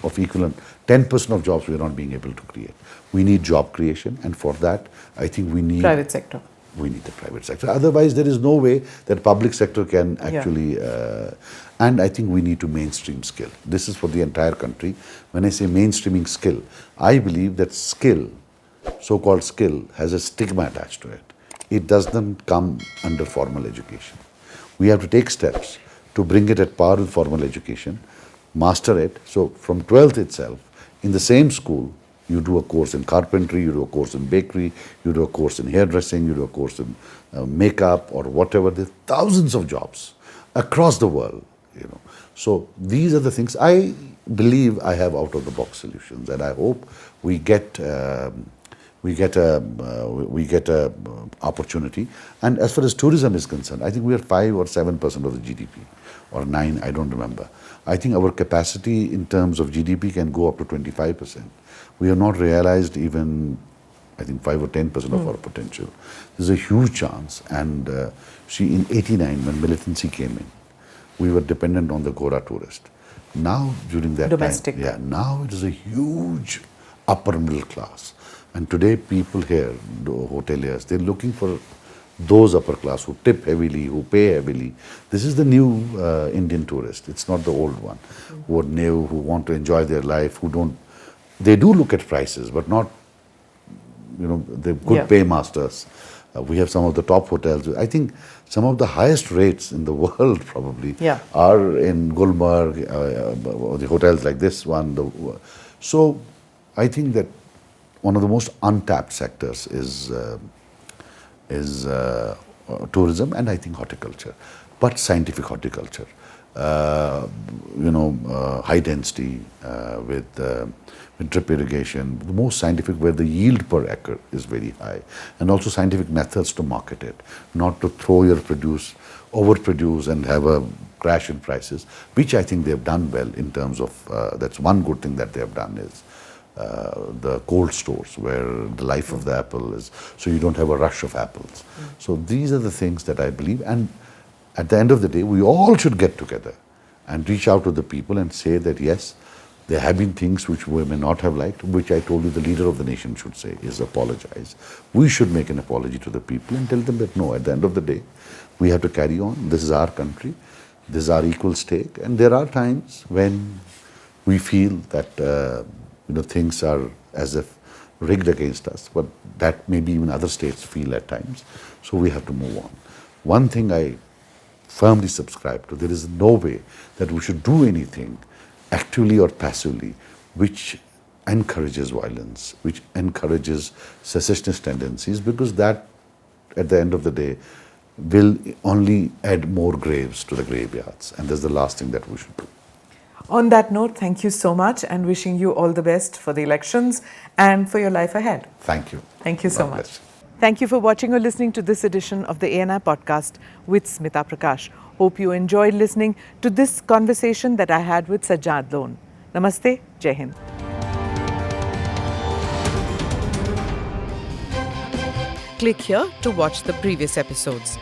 of equivalent, 10% of jobs we are not being able to create. We need job creation, and for that, I think we need private sector. We need the private sector. Otherwise, there is no way that public sector can actually. And I think we need to mainstream skill. This is for the entire country. When I say mainstreaming skill, I believe that skill, so-called skill, has a stigma attached to it. It doesn't come under formal education. We have to take steps to bring it at par with formal education, master it. So from 12th itself, in the same school, you do a course in carpentry, you do a course in bakery, you do a course in hairdressing, you do a course in makeup or whatever. There's thousands of jobs across the world, you know. So these are the things I believe I have out of the box solutions, and I hope we get a opportunity. And as far as tourism is concerned, I think we are 5 or 7% of the GDP, or 9, I don't remember. I think our capacity in terms of GDP can go up to 25%. We have not realized even, I think, 5 or 10% of our potential. There's a huge chance. And in 89, when militancy came in, we were dependent on the Gora tourist. Now, during that domestic time, now it is a huge upper middle class. And today, people here, the hoteliers, they're looking for those upper class who tip heavily, who pay heavily. This is the new Indian tourist. It's not the old one, who are new, who want to enjoy their life, who don't. They do look at prices, but not, you know, the good paymasters. We have some of the top hotels. I think some of the highest rates in the world probably are in Gulmarg, the hotels like this one. So I think that one of the most untapped sectors is tourism, and I think horticulture, but scientific horticulture. High density with drip irrigation, the most scientific, where the yield per acre is very high, and also scientific methods to market it, not to throw your produce, overproduce and have a crash in prices, which I think they have done well in terms of, that's one good thing that they have done is the cold stores, where the life of the apple is, so you don't have a rush of apples. So these are the things that I believe, and at the end of the day, we all should get together and reach out to the people and say that yes, there have been things which we may not have liked, which I told you the leader of the nation should say is apologize. We should make an apology to the people and tell them that no, at the end of the day, we have to carry on. This is our country. This is our equal stake. And there are times when we feel that things are as if rigged against us, but that maybe even other states feel at times. So we have to move on. One thing I firmly subscribe to, there is no way that we should do anything actively or passively which encourages violence, which encourages secessionist tendencies, because that, at the end of the day, will only add more graves to the graveyards, and that's the last thing that we should do. On that note, thank you so much, and wishing you all the best for the elections and for your life ahead. Thank you. Thank you so God much. bless. Thank you for watching or listening to this edition of the ANI podcast with Smita Prakash. Hope you enjoyed listening to this conversation that I had with Sajad Lone. Namaste, Jai Hind. Click here to watch the previous episodes.